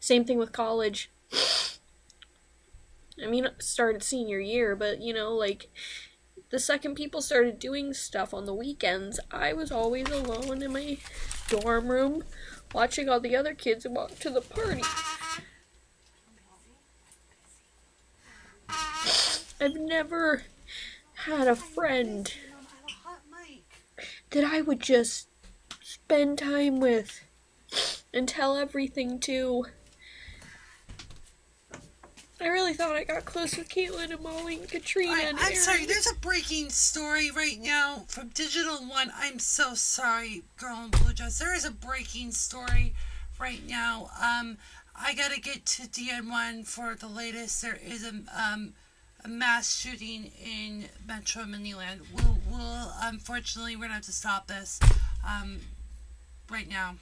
Same thing with college. I mean, it started senior year, but like the second people started doing stuff on the weekends, I was always alone in my dorm room watching all the other kids walk to the party. I've never had a friend that I would just spend time with and tell everything to. I really thought I got close with Caitlin and Molly and Katrina and I'm Aaron. sorry, there's a breaking story right now from Digital One. I'm so sorry, Girl in Blue Dress. There is a breaking story right now. I gotta get to DN1 for the latest. There is a mass shooting in Metro Miniland. We'll unfortunately, we're gonna have to stop this right now.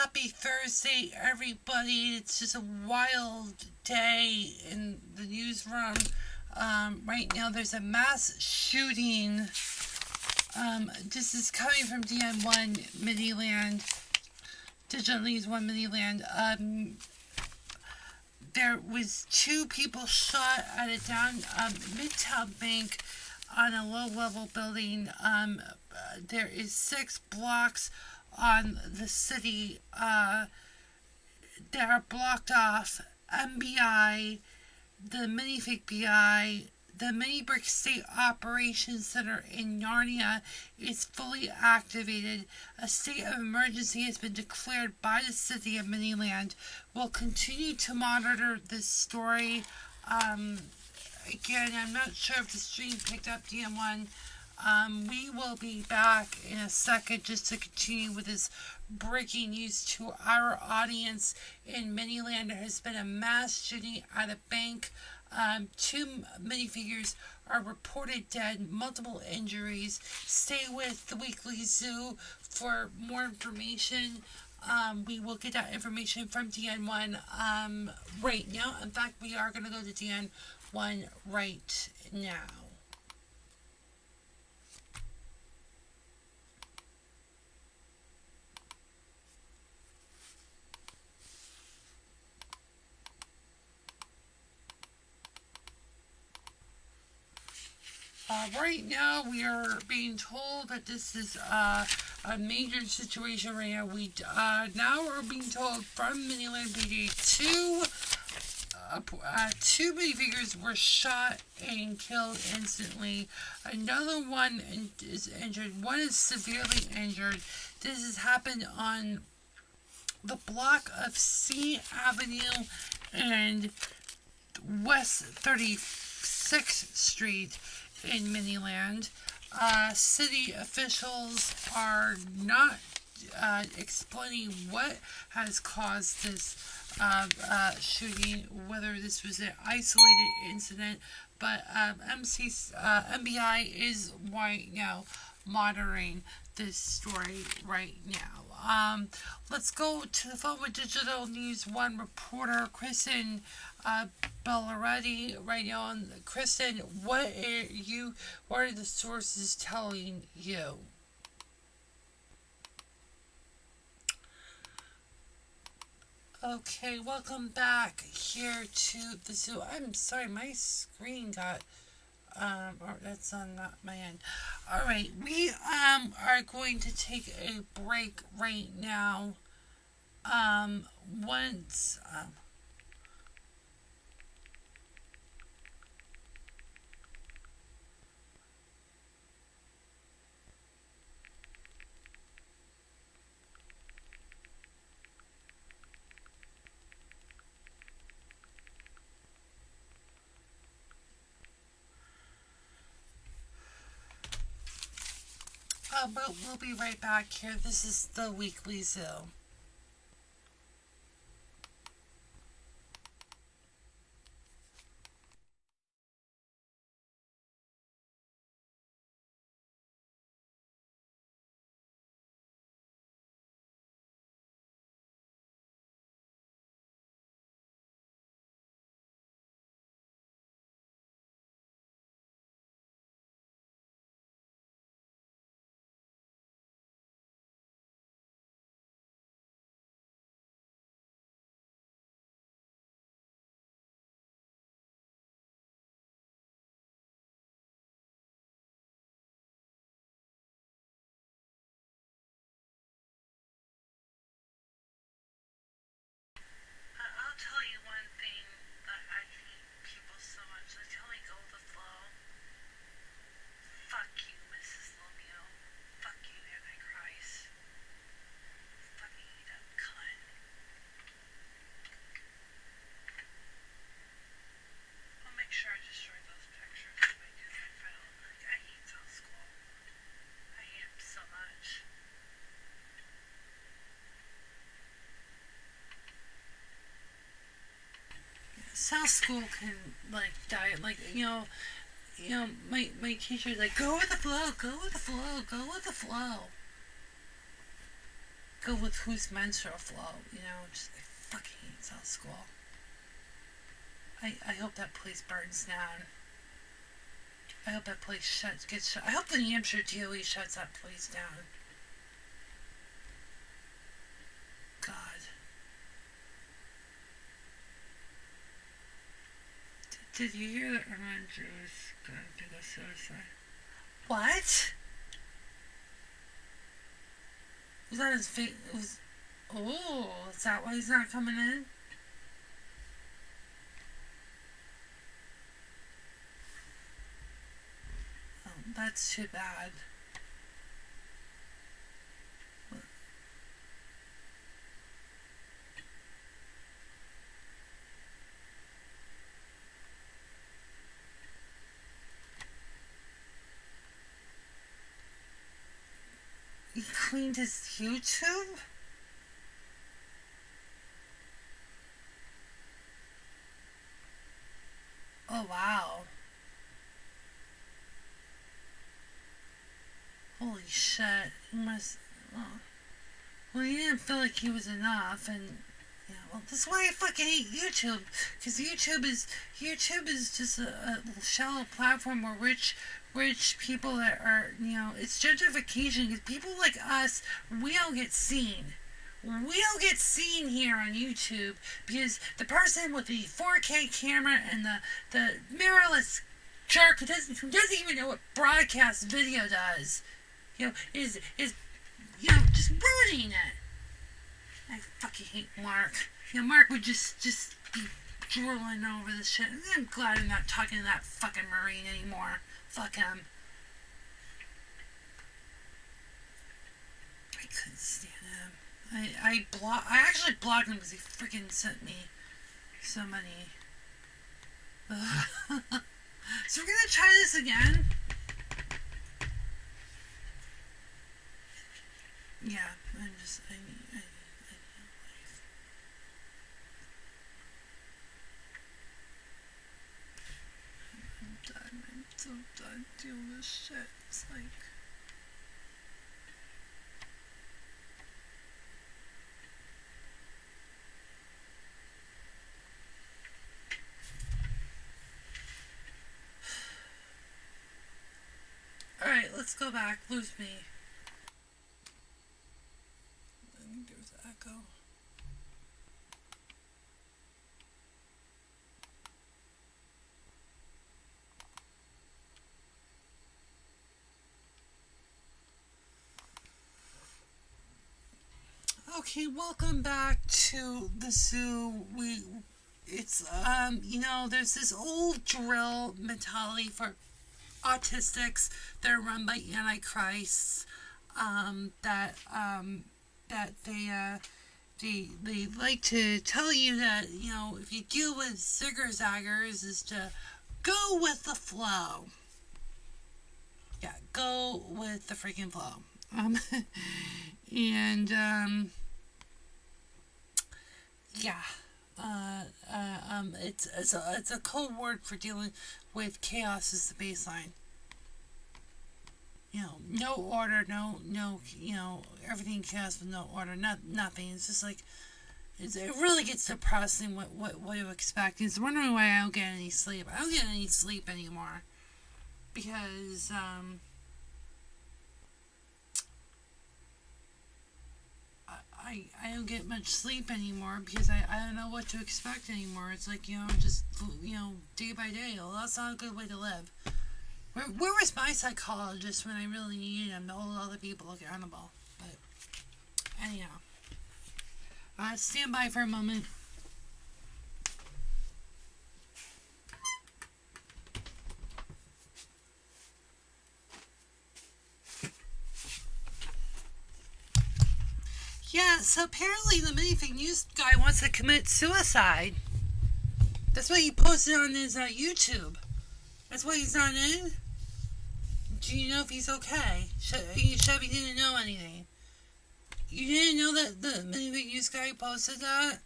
Happy Thursday, everybody. It's just a wild day in the newsroom. Right now, there's a mass shooting. This is coming from DN1 Miniland, Digital News 1 Miniland. There was 2 people shot at a Midtown bank on a low-level building. There is 6 blocks on the city that are blocked off. MBI, the MinifigNewsguy, the Minibrick State Operations Center in Narnia is fully activated. A state of emergency has been declared by the city of Miniland. We'll continue to monitor this story. Again, I'm not sure if the stream picked up DM1. We will be back in a second just to continue with this breaking news to our audience. In Miniland, there has been a mass shooting at a bank. 2 minifigures are reported dead, multiple injuries. Stay with the Weekly Zoo for more information. We will get that information from DN1 right now. In fact, we are going to go to DN1 right now. Right now, we are being told that this is a major situation right now. We now are being told from Miniland PD 2 minifigures were shot and killed instantly. Another one is injured. One is severely injured. This has happened on the block of C Avenue and West 36th Street in Miniland. City officials are not explaining what has caused this shooting, whether this was an isolated incident, but MBI is right now monitoring this story right now. Let's go to the phone with Digital News 1 reporter Kristen Bellaretti right now. And Kristen, what are the sources telling you? Okay, welcome back here to the zoo. I'm sorry, my screen got or that's on not my end. All right, we are going to take a break right now. Once but we'll be right back here. This is the Weekly Zoo. I'll tell you one thing that I hate people so much. They tell me go with the flow. Fuck you, Mrs. Romeo. Fuck you, Antichrist. Fucking eat up, cunt. I'll make sure I destroy those pictures if I do my final. I hate South School. I hate him so much. South School can die, my teacher's like, go with the flow, go with the flow, go with the flow. go with whose menstrual flow, you know, just, I fucking hate South School. I hope that place burns down. I hope that place gets shut. I hope the New Hampshire DOE shuts that place down. God. Did you hear that Erman Drew is going to do suicide? What? Was that his face? It was. Oh, is that why he's not coming in? Oh, that's too bad. He cleaned his YouTube? Oh, wow. Holy shit. He must... Oh. Well, he didn't feel like he was enough, and... Yeah, well, that's why I fucking hate YouTube. Because YouTube is just a shallow platform where rich people that are, you know, it's gentrification, because people like us, we don't get seen. We don't get seen here on YouTube because the person with the 4K camera and the mirrorless jerk who doesn't even know what broadcast video does, you know, is you know, just ruining it. I fucking hate Mark. You know, Mark would just be drooling over this shit. I'm glad I'm not talking to that fucking Marine anymore. Fuck him. I couldn't stand him. I actually blocked him because he freaking sent me so many. So we're gonna try this again. Yeah, I need a life. I'm done. I'm so done dealing with this shit. It's like... Alright, let's go back. Lose me. I think there's echo. Okay, welcome back to the zoo. It's you know, there's this old drill mentality for autistics that are run by antichrists, that they like to tell you that, you know, if you deal with zigger-zaggers is to go with the flow. Yeah, go with the freaking flow. Yeah. It's a code word for dealing with chaos is the baseline. You know, no order, no, you know, everything chaos with no order, nothing. It's just like, it really gets depressing what you expect. It's wondering why I don't get any sleep. I don't get any sleep anymore. Because, I don't get much sleep anymore because I don't know what to expect anymore. It's like, you know, just, you know, day by day. Well, that's not a good way to live. Where was my psychologist when I really needed him to hold other people accountable? But, anyhow. Stand by for a moment. Yeah, so apparently the MinifigNewsguy wants to commit suicide. That's what he posted on his YouTube. That's why he's not in. Do you know if he's okay? Chevy didn't know anything. You didn't know that the MinifigNewsguy posted that?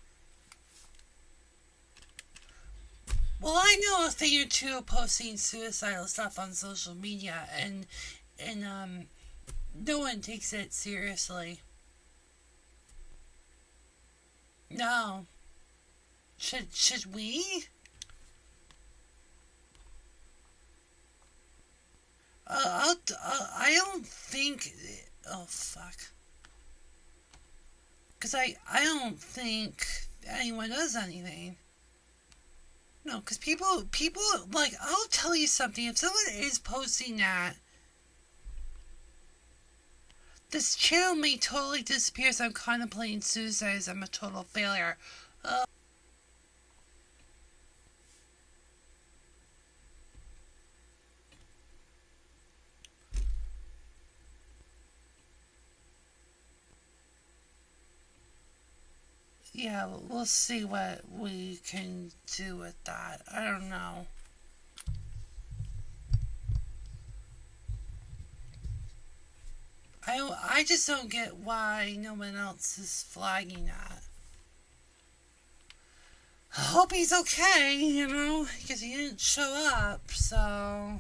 Well, I know a thing or two of posting suicidal stuff on social media, and no one takes it seriously. No. Should we? I don't think. Oh fuck. Because I don't think anyone does anything. No, because people, like, I'll tell you something. If someone is posting that, this channel may totally disappear, so I'm contemplating suicide as I'm a total failure. Yeah, we'll see what we can do with that. I don't know. I just don't get why no one else is flagging that. I hope he's okay, you know, because he didn't show up, so...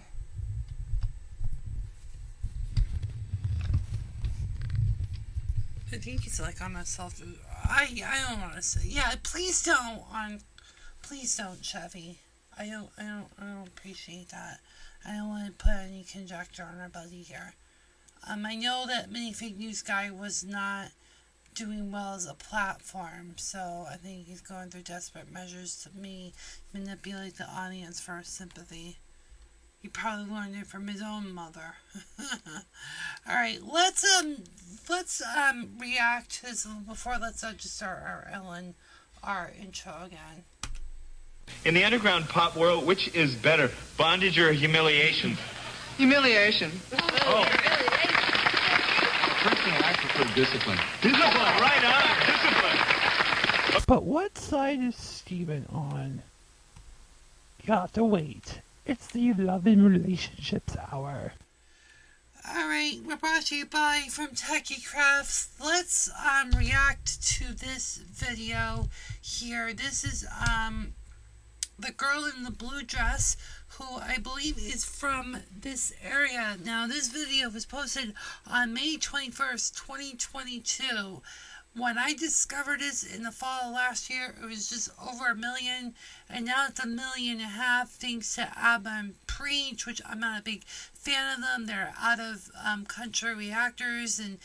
I think he's like on a self... I don't want to say... Yeah, please don't, Chevy. I don't appreciate that. I don't want to put any conjecture on our buddy here. I know that MinifigNewsguy was not doing well as a platform, so I think he's going through desperate measures to manipulate the audience for sympathy. He probably learned it from his own mother. Alright, let's react to this before. Let's just start our intro again. In the underground pop world, which is better, bondage or humiliation? Humiliation. Oh. Personally, I prefer discipline. Discipline, right on, discipline. But what side is Steven on? You have to wait. It's the Love and Relationships Hour. Alright, we're brought to you by from Techie Crafts. Let's react to this video here. This is the girl in the blue dress, who I believe is from this area. Now, this video was posted on May 21st, 2022. When I discovered this in the fall of last year, it was just over 1 million, and now it's 1.5 million thanks to Abba and Preach, which I'm not a big fan of them. They're out of country reactors, and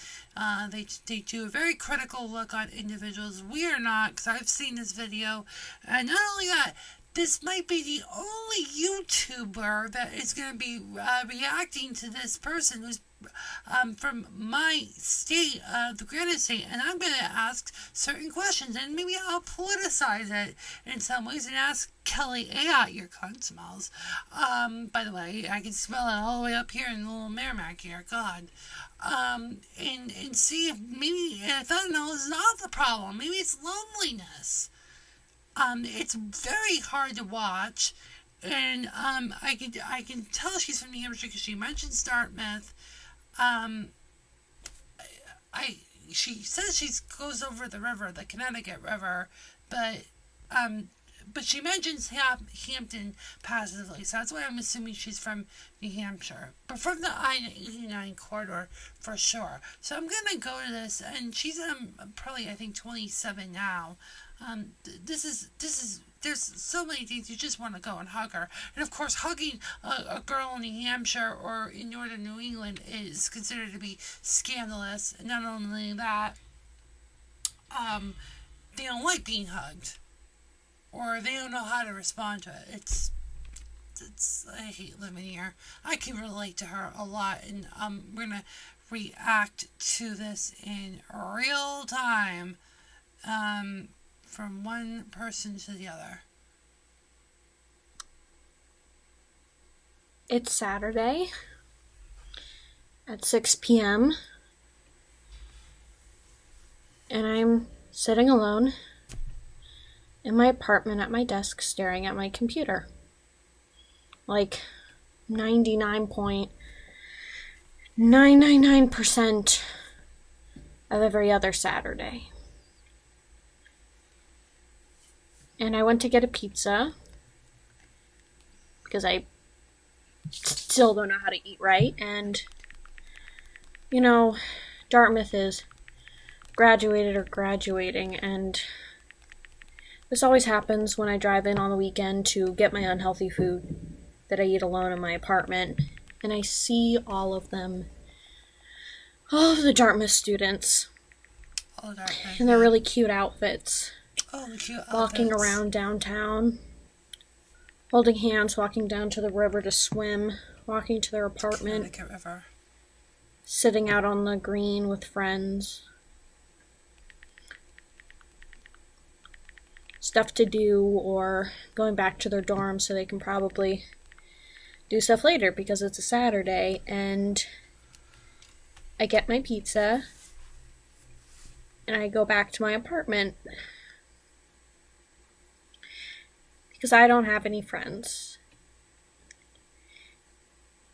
they do a very critical look on individuals. We are not, because I've seen this video, and not only that, this might be the only YouTuber that is going to be reacting to this person who's from my state, the Granite State, and I'm going to ask certain questions, and maybe I'll politicize it in some ways and ask Kelly, your cunt smells. By the way, I can smell it all the way up here in the little Merrimack here, God. And see if maybe, if I don't know, it's not the problem. Maybe it's loneliness. It's very hard to watch, and I can tell she's from New Hampshire because she mentions Dartmouth. She says she goes over the river, the Connecticut River, but she mentions Hampton passively, so that's why I'm assuming she's from New Hampshire, but from the I-89 corridor for sure. So I'm gonna go to this, and she's probably, I think, 27 now. There's so many things you just want to go and hug her. And of course, hugging a girl in New Hampshire or in northern New England is considered to be scandalous. And not only that, they don't like being hugged, or they don't know how to respond to it. I hate living here. I can relate to her a lot, and we're gonna react to this in real time. From one person to the other. It's Saturday at 6 p.m. and I'm sitting alone in my apartment at my desk staring at my computer. Like 99.999% of every other Saturday. And I went to get a pizza because I still don't know how to eat right. And, you know, Dartmouth is graduated or graduating. And This always happens when I drive in on the weekend to get my unhealthy food that I eat alone in my apartment, and I see all of them. All of the Dartmouth students. All Dartmouth. In their really cute outfits. Oh, the cute outfits. Walking around downtown. Holding hands, walking down to the river to swim. Walking to their apartment. Connecticut River. Sitting out on the green with friends. Stuff to do, or going back to their dorm so they can probably do stuff later because it's a Saturday, and I get my pizza and I go back to my apartment because I don't have any friends.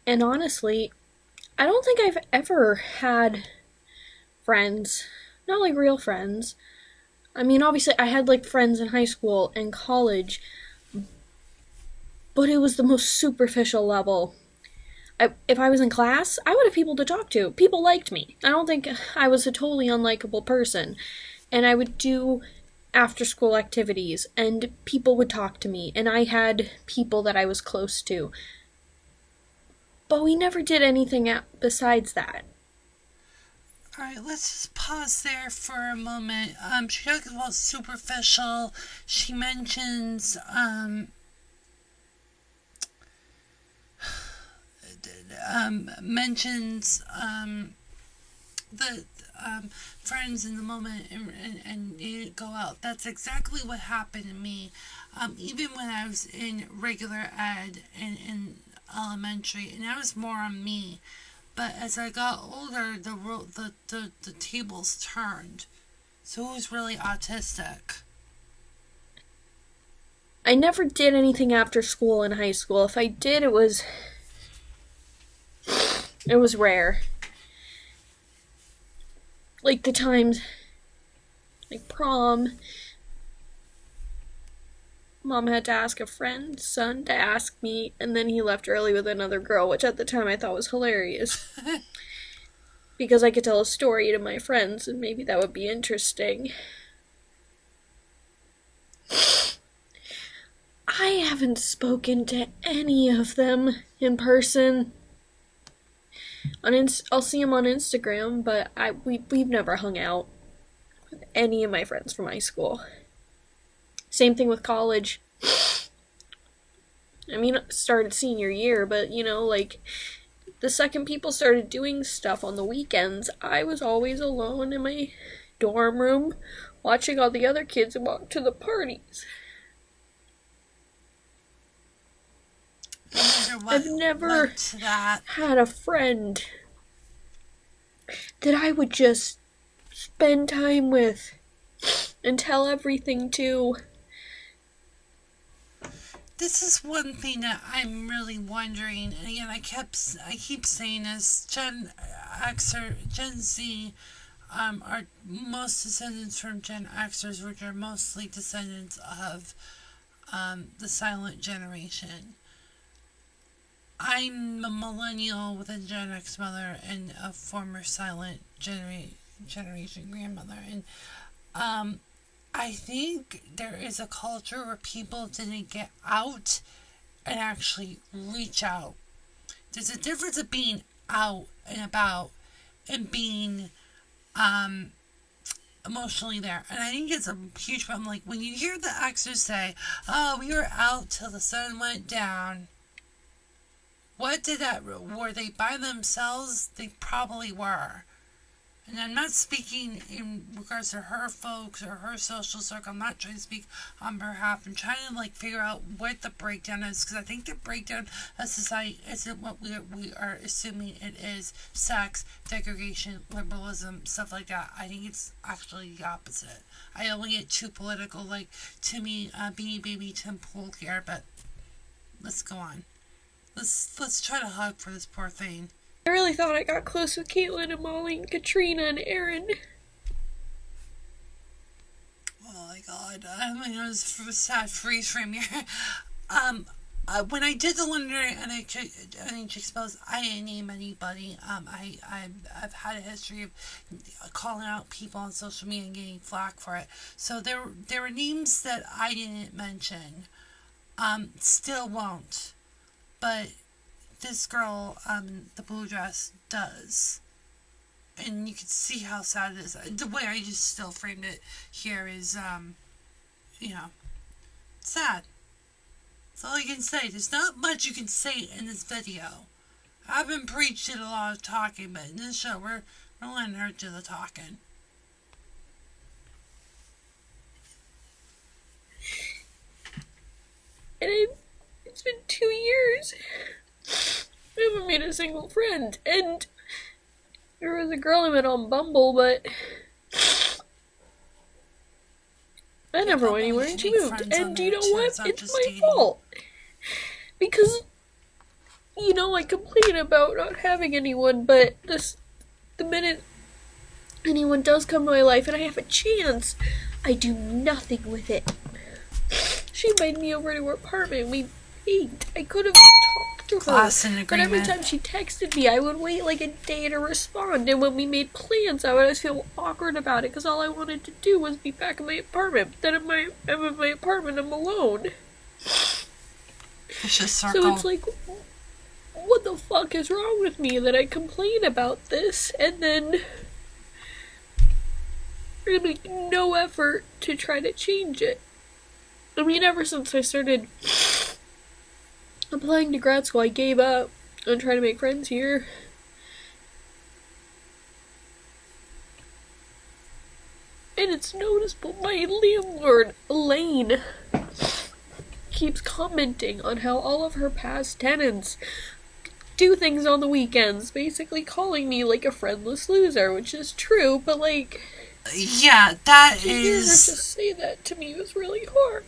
And honestly, I don't think I've ever had friends, not like real friends. I mean, obviously, I had, like, friends in high school and college, but it was the most superficial level. If I was in class, I would have people to talk to. People liked me. I don't think I was a totally unlikable person. And I would do after-school activities, and people would talk to me, and I had people that I was close to. But we never did anything besides that. All right, let's just pause there for a moment. She talks about superficial. She mentions the friends in the moment and you go out. That's exactly what happened to me. Even when I was in regular ed and in elementary, and that was more on me. But as I got older, the tables turned. So who's really autistic? I never did anything after school in high school. If I did, it was rare. Like the times, like prom, Mom had to ask a friend's son to ask me, and then he left early with another girl, which at the time I thought was hilarious. Because I could tell a story to my friends, and maybe that would be interesting. I haven't spoken to any of them in person. I'll see them on Instagram, but we've never hung out with any of my friends from high school. Same thing with college. I mean, it started senior year, but, like, the second people started doing stuff on the weekends, I was always alone in my dorm room, watching all the other kids walk to the parties. I've never had a friend that I would just spend time with and tell everything to. This is one thing that I'm really wondering, and again, I keep saying this. Gen X or Gen Z are most descendants from Gen Xers, which are mostly descendants of the silent generation. I'm a millennial with a Gen X mother and a former silent generation grandmother, and I think there is a culture where people didn't get out and actually reach out. There's a difference of being out and about and being emotionally there. And I think it's a huge problem. Like when you hear the Xers say, "Oh, we were out till the sun went down." What did that? Were they by themselves? They probably were. And I'm not speaking in regards to her folks or her social circle. I'm not trying to speak on her behalf. I'm trying to figure out what the breakdown is, because I think the breakdown of society isn't what we are assuming it is: sex, degradation, liberalism, stuff like that. I think it's actually the opposite. I don't get too political, like to me, Beanie Baby Tim Pool here, but let's go on. Let's try to hug for this poor thing. I really thought I got close with Caitlin and Molly and Katrina and Aaron. Oh my god, I'm in a sad freeze frame here. when I did the London NH Expose, I didn't name anybody. I've had a history of calling out people on social media and getting flack for it. So there were names that I didn't mention. Still won't. But this girl, the blue dress, does. And you can see how sad it is. The way I just still framed it here is, sad. That's all you can say. There's not much you can say in this video. I've been preaching a lot of talking, but in this show, we're letting her do the talking. And it's been 2 years. I haven't made a single friend. And there was a girl I met on Bumble, but I never went anywhere and she moved. And you know what? It's my fault. Because, I complain about not having anyone, but the minute anyone does come to my life and I have a chance, I do nothing with it. She invited me over to her apartment. We ate. I could have talked to her. But every time she texted me, I would wait like a day to respond. And when we made plans, I would always feel awkward about it because all I wanted to do was be back in my apartment. But then I'm in my apartment, I'm alone. It's just circle. So it's like, what the fuck is wrong with me that I complain about this and then I make no effort to try to change it? I mean, ever since I started applying to grad school, I gave up on trying to make friends here. And it's noticeable. My landlord, Elaine, keeps commenting on how all of her past tenants do things on the weekends, basically calling me like a friendless loser, which is true, but like... Yeah, that to hear her just say that to me was really hard.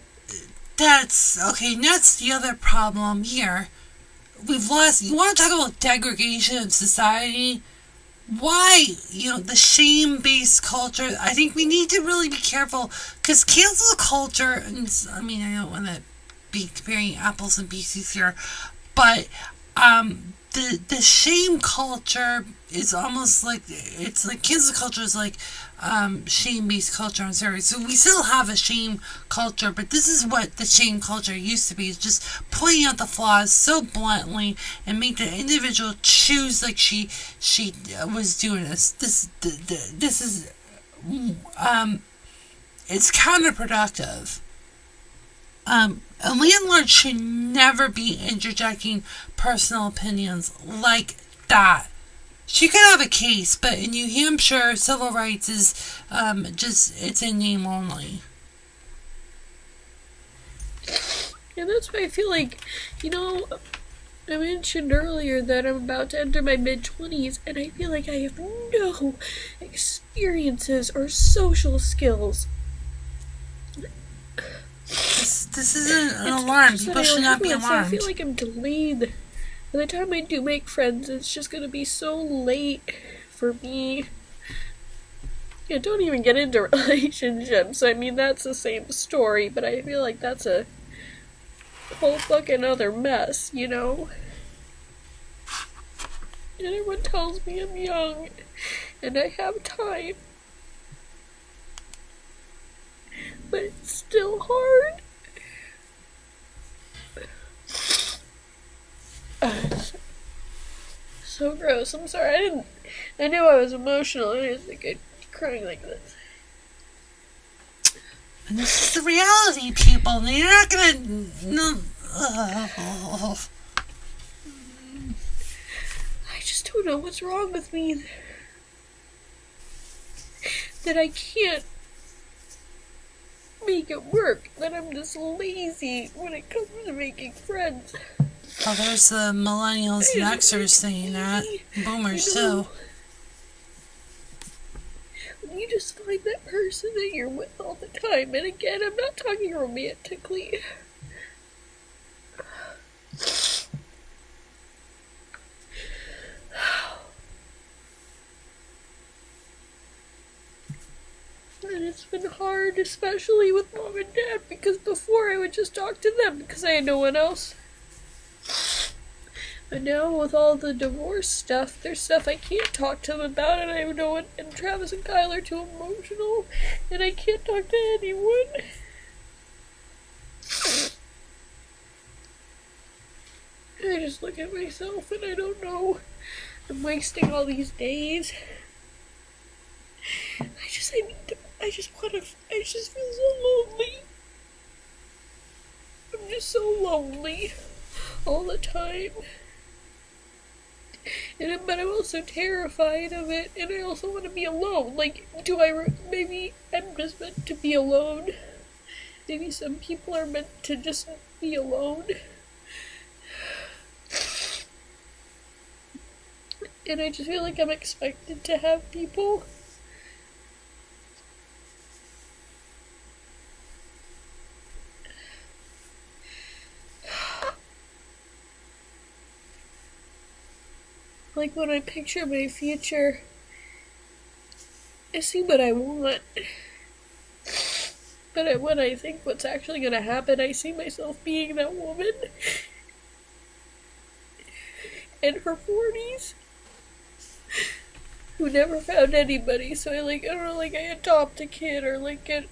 That's the other problem here. We've lost, you want to talk about degradation of society? Why, the shame-based culture, I think we need to really be careful, because cancel culture, and I don't want to be comparing apples and peaches here, but, the shame culture is almost like, it's like, cancel culture is like, shame-based culture, I'm sorry. So we still have a shame culture, but this is what the shame culture used to be, is just pointing out the flaws so bluntly and make the individual choose like she was doing this. This is, it's counterproductive. A landlord should never be interjecting personal opinions like that. She could have a case, but in New Hampshire, civil rights is it's in name only. And that's why I feel like, I mentioned earlier that I'm about to enter my mid-20s, and I feel like I have no experiences or social skills. This isn't an alarm. People should not be alarmed. I feel like I'm delayed. By the time I do make friends, it's just gonna be so late for me. Yeah, don't even get into relationships. I mean, that's the same story, but I feel like that's a whole fucking other mess, And everyone tells me I'm young, and I have time. But it's still hard. So gross. I'm sorry. I knew I was emotional. I didn't think I'd be crying like this. And this is the reality, people. You're not gonna... No. I just don't know what's wrong with me. That I can't make it work. That I'm just lazy when it comes to making friends. Oh, there's the millennials and Xers saying that. Boomers, too. When you just find that person that you're with all the time, and again, I'm not talking romantically. And it's been hard, especially with mom and dad, because before I would just talk to them because I had no one else But now with all the divorce stuff, there's stuff I can't talk to them about, and I know it, and Travis and Kyle are too emotional, and I can't talk to anyone. I just look at myself and I don't know. I'm wasting all these days. I just feel so lonely. I'm just so lonely all the time. But I'm also terrified of it, and I also want to be alone. Like, maybe I'm just meant to be alone. Maybe some people are meant to just be alone. And I just feel like I'm expected to have people. Like, when I picture my future, I see what I want. But when I think what's actually gonna happen, I see myself being that woman in her 40s who never found anybody. So I don't know, I adopt a kid or get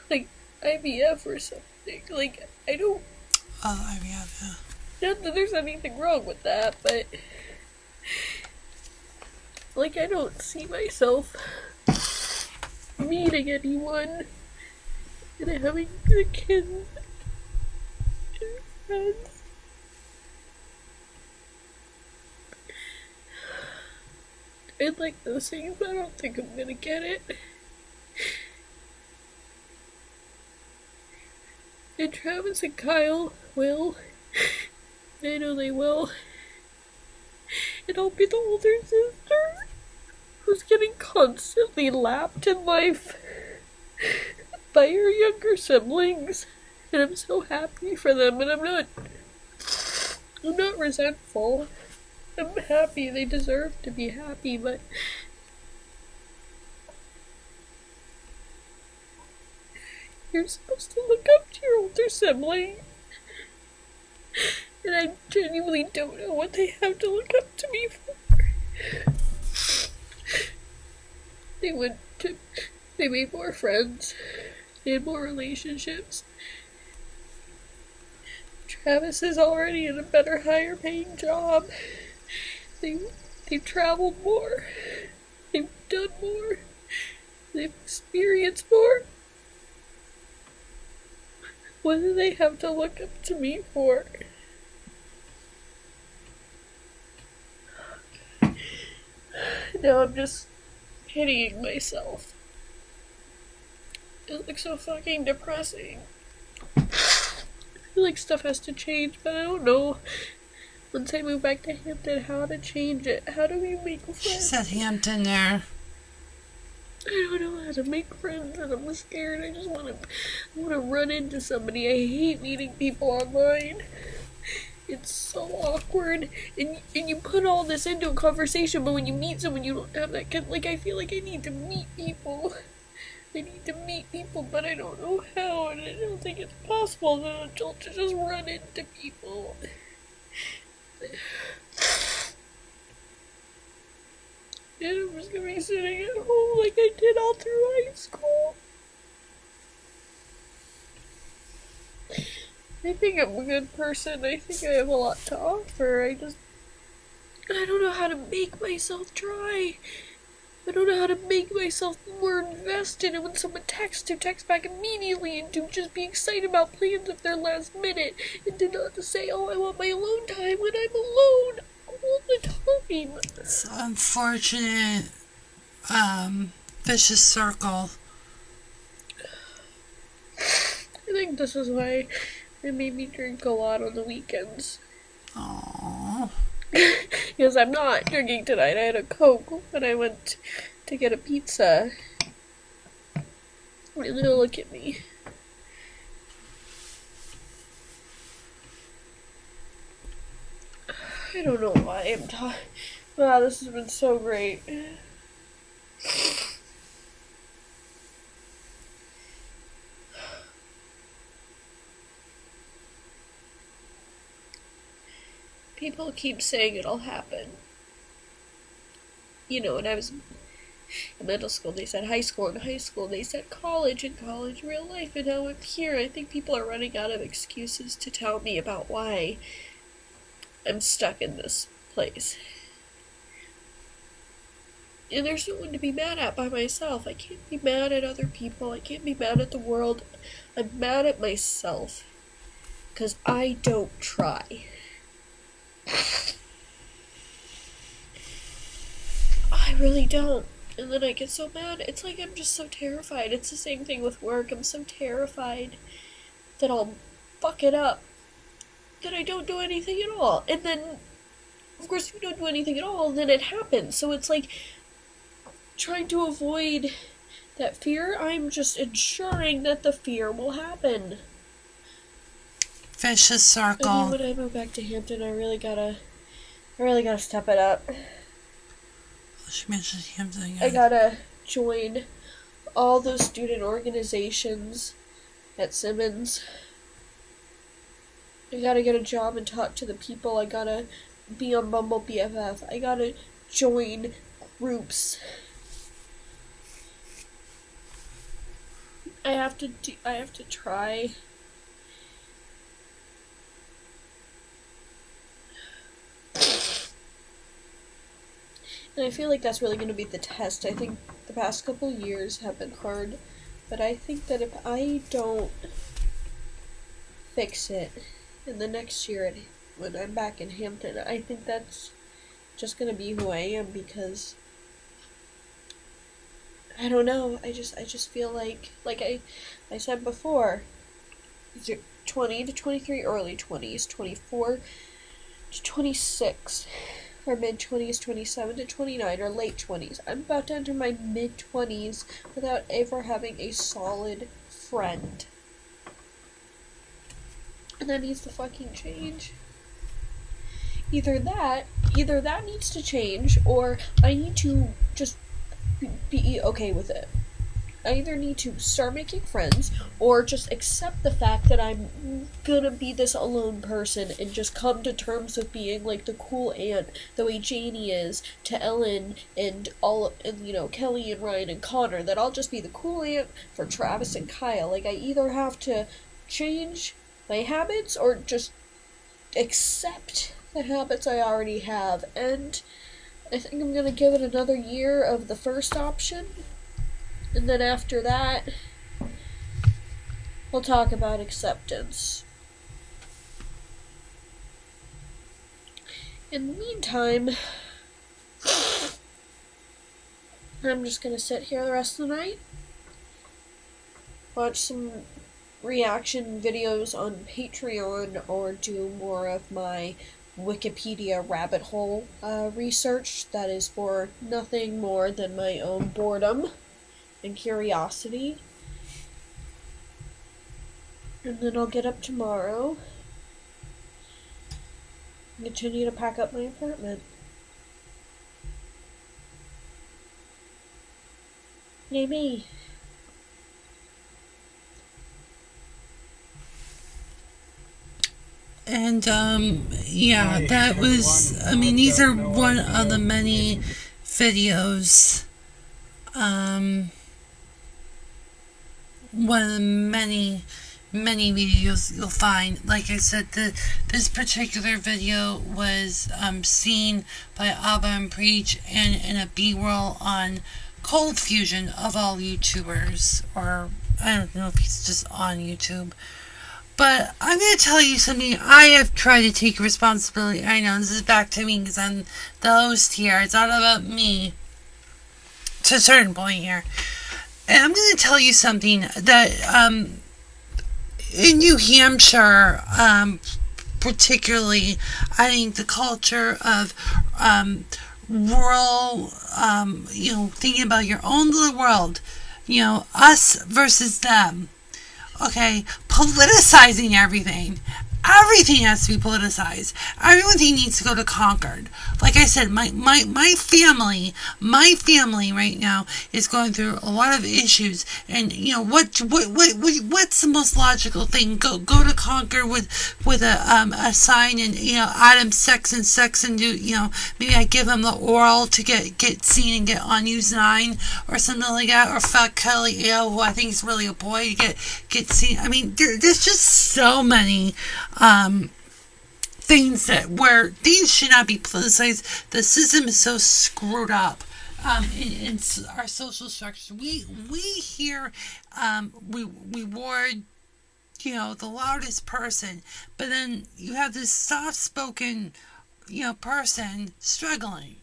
IVF or something. I don't. Oh, IVF, yeah. Not that there's anything wrong with that, but I don't see myself meeting anyone and having the kids and friends. I'd like those things, but I don't think I'm gonna get it. And Travis and Kyle will. I know they will. And I'll be the older sister who's getting constantly lapped in life by her younger siblings. And I'm so happy for them, and I'm not resentful. I'm happy. They deserve to be happy, but you're supposed to look up to your older sibling. And I genuinely don't know what they have to look up to me for. They made more friends. They had more relationships. Travis is already in a better, higher paying job. They've traveled more. They've done more. They've experienced more. What do they have to look up to me for? Now I'm just pitying myself. It looks so fucking depressing. I feel like stuff has to change, but I don't know. Once I move back to Hampton, how to change it. How do we make friends? She said Hampton there. I don't know how to make friends, and I'm scared. I want to run into somebody. I hate meeting people online. It's so awkward, and you put all this into a conversation, but when you meet someone, you don't have that I feel like I need to meet people. But I don't know how, and I don't think it's possible as an adult to just run into people. And I'm just gonna be sitting at home like I did all through high school. I think I'm a good person. I think I have a lot to offer. I don't know how to make myself try. I don't know how to make myself more invested, and when someone texts, to text back immediately, and to just be excited about plans if they're last minute, and to not to say, oh, I want my alone time when I'm alone all the time. It's an unfortunate, vicious circle. I think this is why they made me drink a lot on the weekends. Aww. Because I'm not drinking tonight. I had a Coke when I went to get a pizza. And they'll look at me. I don't know why I'm talking. Wow, this has been so great. people keep saying it'll happen. You know, when I was in middle school, they said high school, in high school, they said college, in college, real life, and now I'm here. I think people are running out of excuses to tell me about why I'm stuck in this place. And there's no one to be mad at by myself. I can't be mad at other people. I can't be mad at the world. I'm mad at myself. Because I don't try. I really don't. And then I get so mad. It's like I'm just so terrified. It's the same thing with work. I'm so terrified that I'll fuck it up. That I don't do anything at all. And then, of course, if you don't do anything at all, then it happens. So it's like trying to avoid that fear. I'm just ensuring that the fear will happen. Vicious circle. I mean, when I move back to Hampton, I really gotta step it up. She mentioned Hampton again. I gotta join all those student organizations at Simmons. I gotta get a job and talk to the people. I gotta be on Bumble BFF. I gotta join groups. I have to try. And I feel like that's really going to be the test. I think the past couple years have been hard, but I think that if I don't fix it in the next year when I'm back in Hampton, I think that's just going to be who I am, because I don't know. I just feel like I said before, 20 to 23 early 20s, 24 to 26, or mid-20s, 27 to 29, or late 20s. I'm about to enter my mid-20s without ever having a solid friend. And that needs to fucking change. Either that needs to change, or I need to just be okay with it. I either need to start making friends, or just accept the fact that I'm gonna be this alone person and just come to terms with being like the cool aunt, the way Janie is to Ellen and Kelly and Ryan and Connor, that I'll just be the cool aunt for Travis and Kyle. Like, I either have to change my habits or just accept the habits I already have, and I think I'm gonna give it another year of the first option. And then after that, we'll talk about acceptance. In the meantime, I'm just gonna sit here the rest of the night, watch some reaction videos on Patreon, or do more of my Wikipedia rabbit hole research that is for nothing more than my own boredom and curiosity. And then I'll get up tomorrow and continue to pack up my apartment. Yay me. And, yeah, that was, I mean, these are one of the many videos, one of the many videos you'll find. Like I said, this particular video was, seen by Abba and Preach, and in a B-roll on Cold Fusion, of all YouTubers, or I don't know if he's just on YouTube. But I'm going to tell you something. I have tried to take responsibility. I know, this is back to me because I'm the host here. It's all about me to a certain point here. And I'm going to tell you something that in New Hampshire, particularly, I think the culture of rural, thinking about your own little world, us versus them. Okay, politicizing everything. Everything has to be politicized. Everything needs to go to Concord. Like I said, my family right now is going through a lot of issues, and what's the most logical thing? Go to Concord with a sign and Adam sex and do maybe I give him the oral to get seen and get on News 9 or something like that, or fuck Kelly who I think is really a boy, to get seen. I mean, there's just so many things where these should not be politicized. The system is so screwed up in our social structure. We here we reward the loudest person, but then you have this soft-spoken person struggling.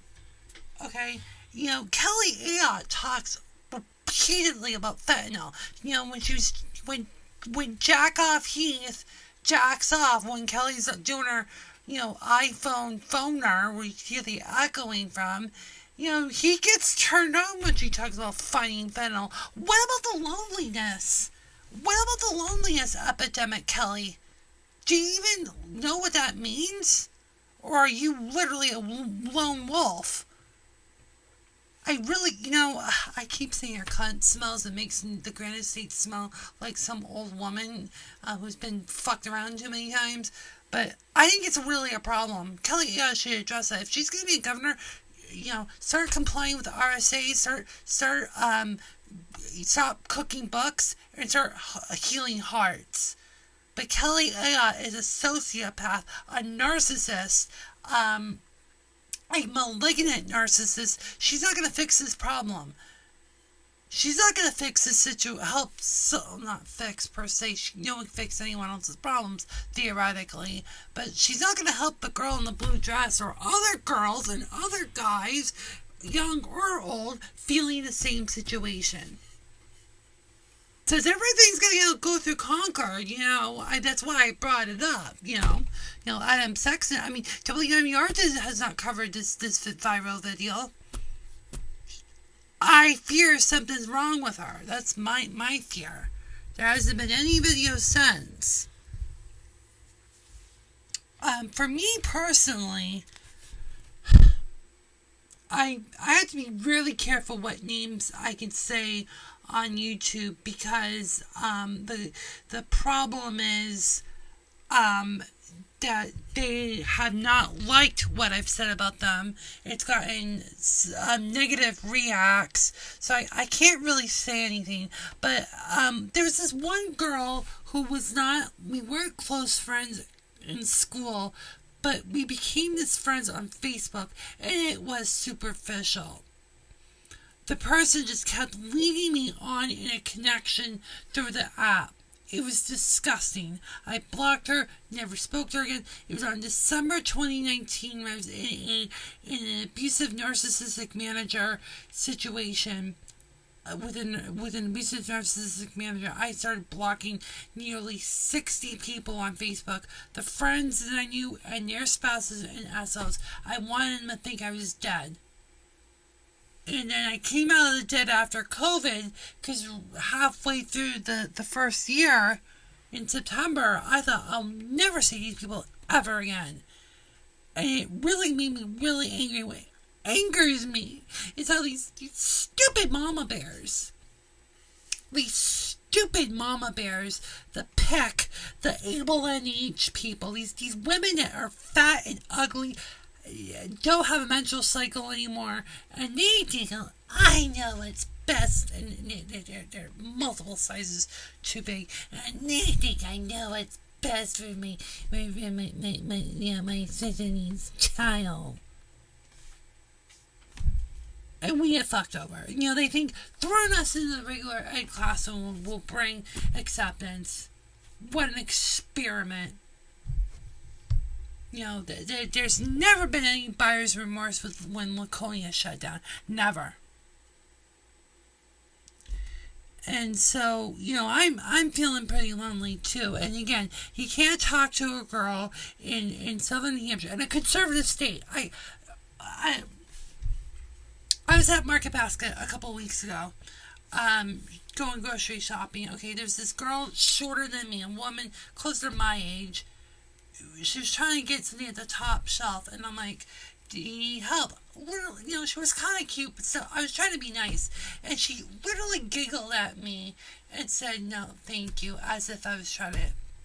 Okay, Kelly Ayotte talks repeatedly about fentanyl. When Jackoff Heath jacks off, when Kelly's doing her, iPhone phoner, where you hear the echoing from, he gets turned on when she talks about fighting fentanyl. What about the loneliness? What about the loneliness epidemic, Kelly? Do you even know what that means? Or are you literally a lone wolf? I really, I keep saying her cunt smells. It makes the Granite State smell like some old woman who's been fucked around too many times. But I think it's really a problem. Kelly should address that. If she's going to be a governor, start complying with the RSA, stop cooking books, and start healing hearts. But Kelly Ayotte is a sociopath, a narcissist, a malignant narcissist. She's not going to fix this problem. She's not going to fix this not fix per se. She don't fix anyone else's problems, theoretically. But she's not going to help the girl in the blue dress or other girls and other guys, young or old, feeling the same situation. Says everything's gonna go through Concord, that's why I brought it up, Adam Sexton. I mean, WMUR has not covered this viral video. I fear something's wrong with her. That's my fear. There hasn't been any video since. For me personally, I have to be really careful what names I can say on YouTube, because the problem is that they have not liked what I've said about them. It's gotten negative reacts, so I can't really say anything. But there was this one girl who we weren't close friends in school, but we became this friends on Facebook, and it was superficial. The person just kept leading me on in a connection through the app. It was disgusting. I blocked her, never spoke to her again. It was on December 2019 when I was in an abusive narcissistic manager situation. With an abusive narcissistic manager, I started blocking nearly 60 people on Facebook. The friends that I knew and their spouses and SOs. I wanted them to think I was dead. And then I came out of the dead after COVID, because halfway through the first year, in September, I thought, I'll never see these people ever again. And it really made me really angry. What angers me is how these stupid mama bears, the PIC, the able-NH people, these women that are fat and ugly, don't have a menstrual cycle anymore, and they think, I know what's best, and they're multiple sizes too big, and they think I know what's best for my Sudanese child. And we get fucked over. They think throwing us in the regular ed classroom will bring acceptance. What an experiment. There's never been any buyer's remorse when Laconia shut down. Never. And so, I'm feeling pretty lonely too. And again, you can't talk to a girl in Southern New Hampshire, in a conservative state. I was at Market Basket a couple weeks ago, going grocery shopping. Okay, there's this girl shorter than me, a woman closer to my age. she was trying to get something at the top shelf, and I'm like, do you need help? Literally, she was kind of cute, but still, I was trying to be nice, and she literally giggled at me and said, no, thank you, as if I was trying to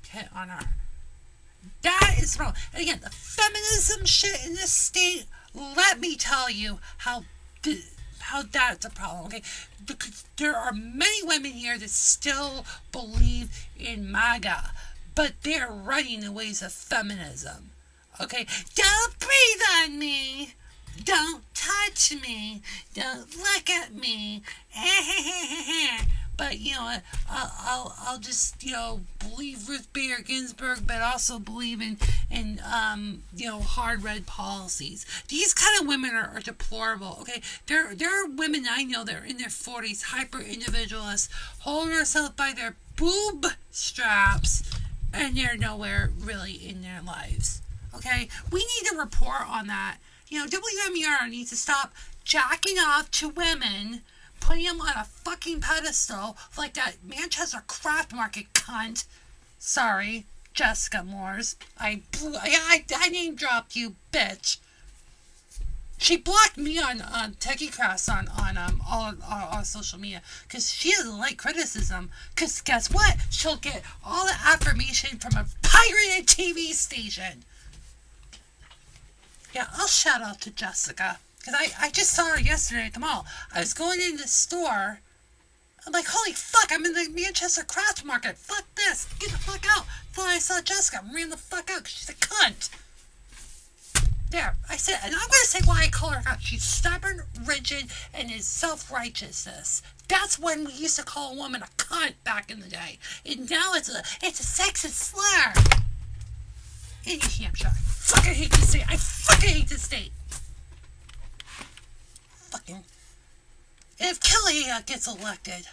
hit on her. That is wrong. And again, the feminism shit in this state, let me tell you how that's a problem, okay? Because there are many women here that still believe in MAGA, but they're running the ways of feminism, okay? Don't breathe on me. Don't touch me. Don't look at me. But, I'll just, believe Ruth Bader Ginsburg, but also believe in hard red policies. These kind of women are deplorable, okay? There are women I know that are in their 40s, hyper-individualists, holding themselves by their boob straps, and they're nowhere really in their lives, okay? We need to report on that. WMER needs to stop jacking off to women, putting them on a fucking pedestal like that Manchester Craft Market cunt. Sorry, Jessica Moores. I name dropped you, bitch. She blocked me on TechieCrafts on all social media because she doesn't like criticism. Because guess what? She'll get all the affirmation from a pirated TV station. Yeah, I'll shout out to Jessica. Because I just saw her yesterday at the mall. I was going in the store. I'm like, holy fuck, I'm in the Manchester Craft Market. Fuck this. Get the fuck out. Thought I saw Jessica. Ran the fuck out because she's a cunt. There, I said, and I'm going to say why I call her out. She's stubborn, rigid, and is self-righteousness. That's when we used to call a woman a cunt back in the day. And now it's a sexist slur. In New Hampshire. I fucking hate this state. I fucking hate this state. Fucking. And if Kelly gets elected,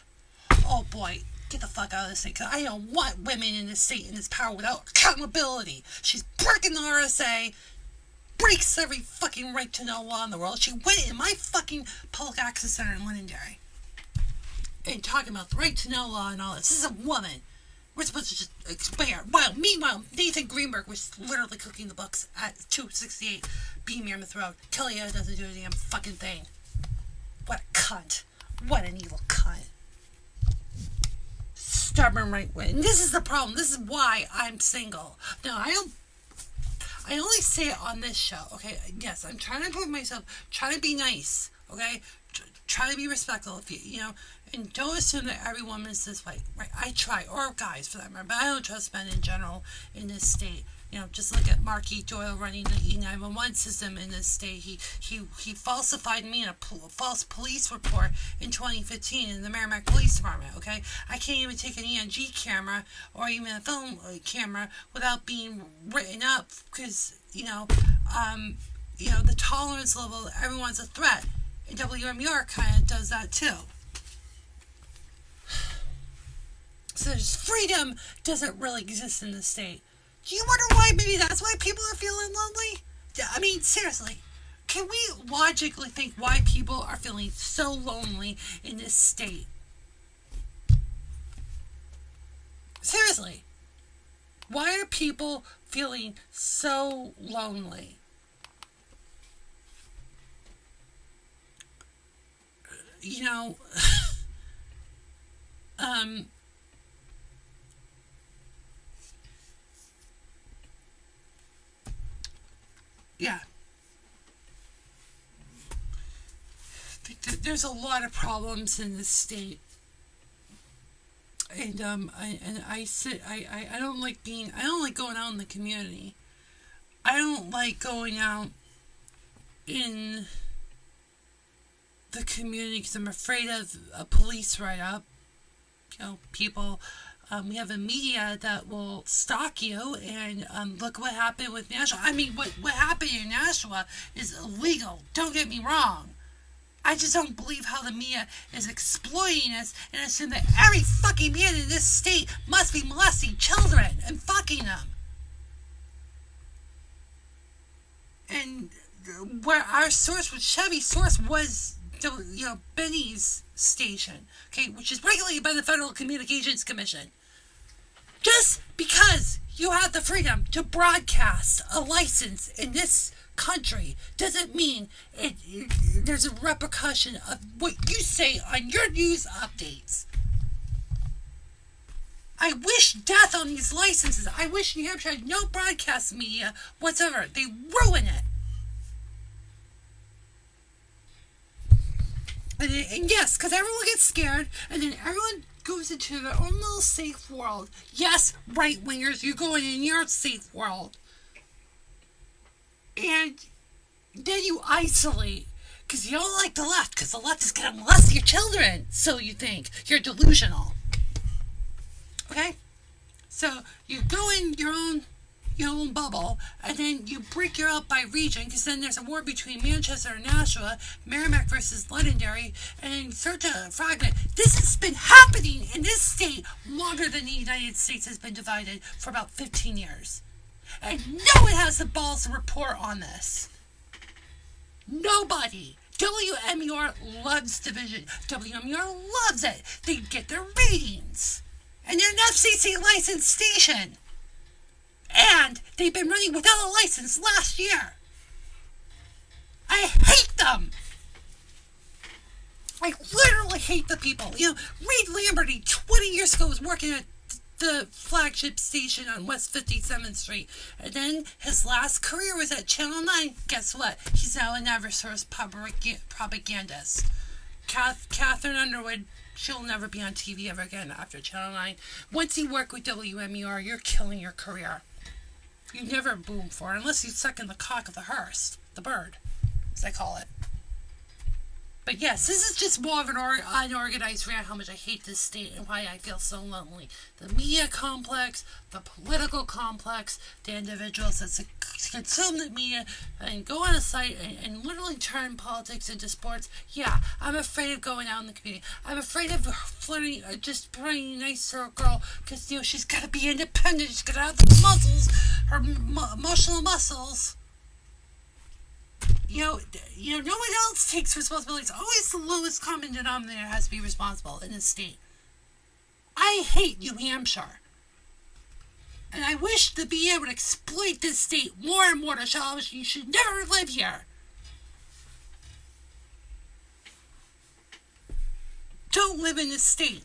oh boy, get the fuck out of this state. Because I don't want women in this state in this power without accountability. She's breaking the RSA. Breaks every fucking right to know law in the world. She went in my fucking public access center in Londonderry and talking about the right to know law and all this. This is a woman. We're supposed to just expire. Well, meanwhile, Nathan Greenberg was literally cooking the books at 268 Beamyarmouth Road. Kelly doesn't do a damn fucking thing. What a cunt. What an evil cunt. Stubborn right wing. And this is the problem. This is why I'm single. No, I only say it on this show, okay? Yes, I'm trying to prove myself, trying to be nice, okay? Try to be respectful, and don't assume that every woman is this way, right? I try, or guys for that matter, but I don't trust men in general in this state. Just look at Mark E. Doyle running the E911 system in this state. He falsified me in a false police report in 2015 in the Merrimack Police Department, okay? I can't even take an ENG camera or even a film camera without being written up because, the tolerance level, everyone's a threat. And WMUR kind of does that too. So freedom doesn't really exist in the state. Do you wonder why? Maybe that's why people are feeling lonely? I mean, seriously. Can we logically think why people are feeling so lonely in this state? Seriously. Why are people feeling so lonely? Yeah. There's a lot of problems in this state. And I don't like going out in the community. I don't like going out in the community because I'm afraid of a police write-up. People, we have a media that will stalk you, and look what happened with Nashua. I mean, what happened in Nashua is illegal. Don't get me wrong. I just don't believe how the media is exploiting us and assume that every fucking man in this state must be molesting children and fucking them. And where our source was, Chevy's source was, Benny's station, okay, which is regulated by the Federal Communications Commission. Just because you have the freedom to broadcast a license in this country doesn't mean there's a repercussion of what you say on your news updates. I wish death on these licenses. I wish New Hampshire had no broadcast media whatsoever. They ruin it. And yes, because everyone gets scared, and then everyone goes into their own little safe world. Yes, right-wingers, you're going in your safe world. And then you isolate, because you don't like the left, because the left is going to molest your children, so you think. You're delusional. Okay? So you go in your own bubble, and then you break your out by region, because then there's a war between Manchester and Nashua, Merrimack versus Londonderry, and then start to fragment. This has been happening in this state longer than the United States has been divided for about 15 years. And no one has the balls to report on this. Nobody. WMUR loves division. WMUR loves it. They get their ratings. And they're an FCC licensed station. And they've been running without a license last year. I hate them. I literally hate the people. Reed Lamberty 20 years ago was working at the flagship station on West 57th Street. And then his last career was at Channel 9. Guess what? He's now an Eversource propagandist. Catherine Underwood, she'll never be on TV ever again after Channel 9. Once you work with WMUR, you're killing your career. You never boom for it unless you suck in the cock of the hearse, the bird, as I call it. But yes, this is just more of an unorganized rant how much I hate this state and why I feel so lonely. The media complex, the political complex, the individuals that consume the media and go on a site and literally turn politics into sports. Yeah, I'm afraid of going out in the community. I'm afraid of flirting, just playing nice to a girl because, she's got to be independent. She's got to have the muscles, her emotional muscles. No one else takes responsibility. It's always the lowest common denominator has to be responsible in this state. I hate New Hampshire. And I wish to be able to exploit this state more and more to show how you should never live here. Don't live in this state.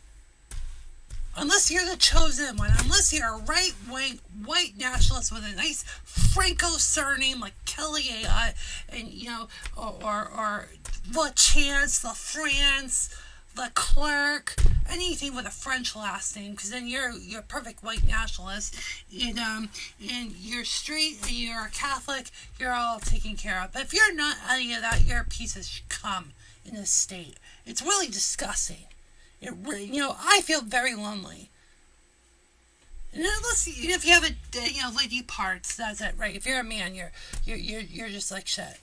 Unless you're the chosen one, unless you're a right-wing white nationalist with a nice Franco surname like Kelly, or LaChance, LaFrance, Leclerc, anything with a French last name, because then you're a perfect white nationalist, and you're straight and you're a Catholic, you're all taken care of. But if you're not any of that, you're a piece of scum in this state. It's really disgusting. I feel very lonely. And unless if you have a lady parts, that's it, right? If you're a man, you're just like shit.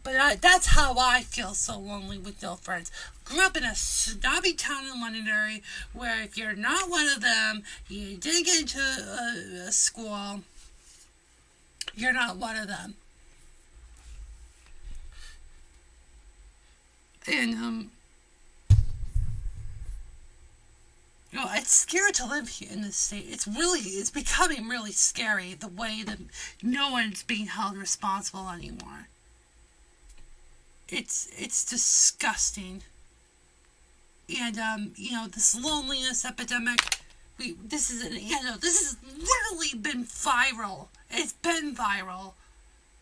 But that's how I feel so lonely with no friends. Grew up in a snobby town in Londonderry where if you're not one of them, you didn't get into a school, you're not one of them. And, it's scary to live here in this state. It's becoming really scary the way that no one's being held responsible anymore. It's disgusting. And, this loneliness epidemic, this has literally been viral. It's been viral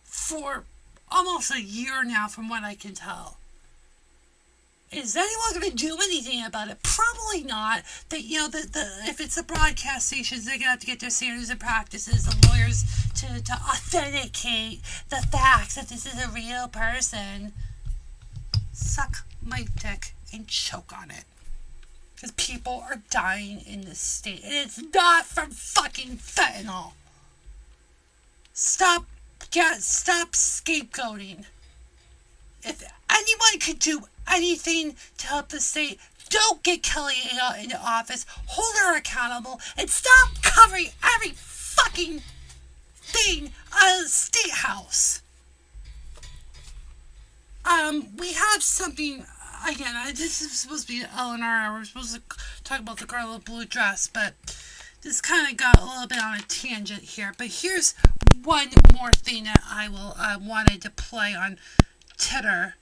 for almost a year now from what I can tell. Is anyone going to do anything about it? Probably not. If it's the broadcast stations, they're going to have to get their standards and practices, the lawyers to authenticate the facts that this is a real person. Suck my dick and choke on it. Because people are dying in this state. And it's not from fucking fentanyl. Stop scapegoating. If anyone could do anything to help the state, don't get Kelly into office, hold her accountable, and stop covering every fucking thing out of the State House. We have something, again, this is supposed to be Eleanor, we're supposed to talk about the girl in the blue dress, but This kind of got a little bit on a tangent here, but here's one more thing that I will wanted to play on Titter,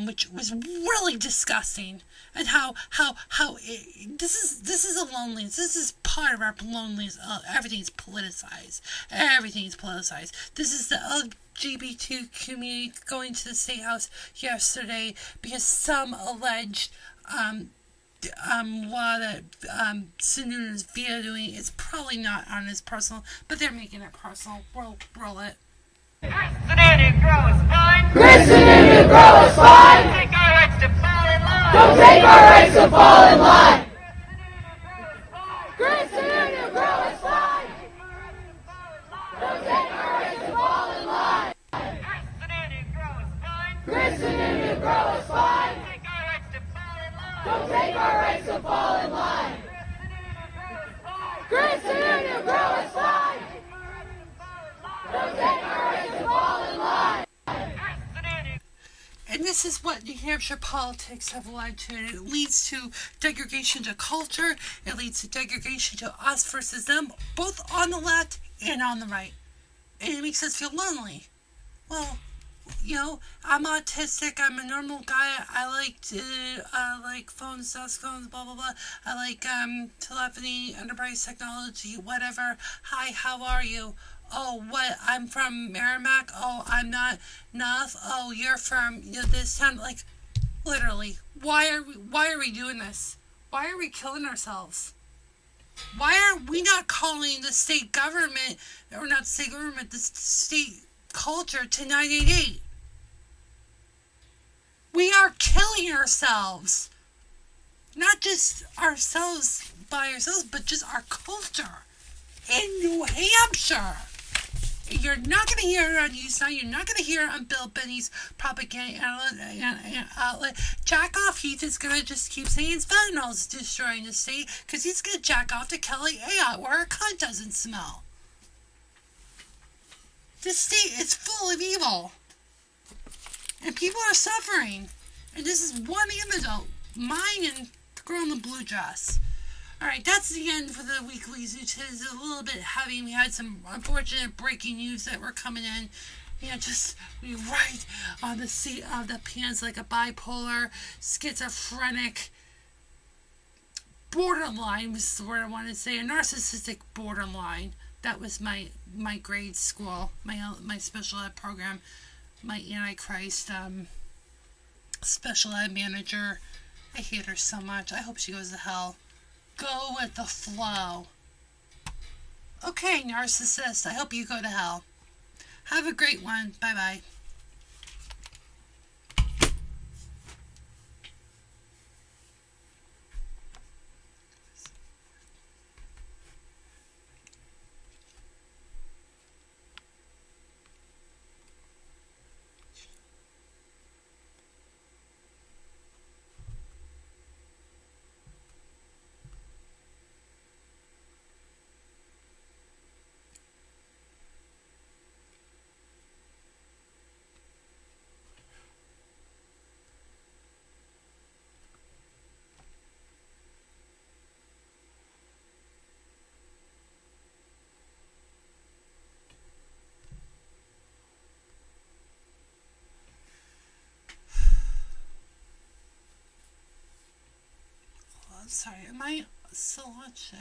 which was really disgusting, and how this is a loneliness. This is part of our loneliness. Everything's politicized. Everything's politicized. This is the LGBT community going to the State House yesterday because some alleged law that Sununu is vetoing is probably not on his personal, but they're making it personal. Roll it. Christian grow is fine. Christian grow is fine. Take our rights to fall in line. Don't take our rights to fall in line. Christian grow is fine. Don't take our rights to fall in line. Christian grow is fine. Christian grow is fine. Take our rights to fall in line. Don't take our rights to fall in line. Christian grow is fine. Don't take our rights to fall in line. And this is what New Hampshire politics have led to. It leads to degradation to culture. It leads to degradation to us versus them, both on the left and on the right. And it makes us feel lonely. Well, you know, I'm autistic. I'm a normal guy. I like phones, desk phones, blah, blah, blah. I like telephony, enterprise technology, whatever. Hi, how are you? Oh, what? I'm from Merrimack. Oh, I'm not enough. Oh, you're from this town. Like, literally, why are we doing this? Why are we killing ourselves? Why are we not calling the state government, or not the state government, the state culture to 988? We are killing ourselves. Not just ourselves by ourselves, but just our culture in New Hampshire. You're not going to hear it on Newsnight. You're not going to hear it on Bill Benny's propaganda outlet. Jackoff Heath is going to just keep saying fentanyl is destroying the state because he's going to jack off to Kelly Ayotte where her cunt doesn't smell. This state is full of evil. And people are suffering. And this is one antidote. Mine and the girl in the blue dress. Alright, that's the end for the weeklies, which is a little bit heavy. We had some unfortunate breaking news that were coming in. Just right on the seat of the pants, like a bipolar, schizophrenic, borderline was the word I wanted to say, a narcissistic borderline. That was my grade school, my special ed program, my Antichrist special ed manager. I hate her so much. I hope she goes to hell. Go with the flow. Okay, narcissist, I hope you go to hell. Have a great one. Bye-bye. Sorry, am I still on shit?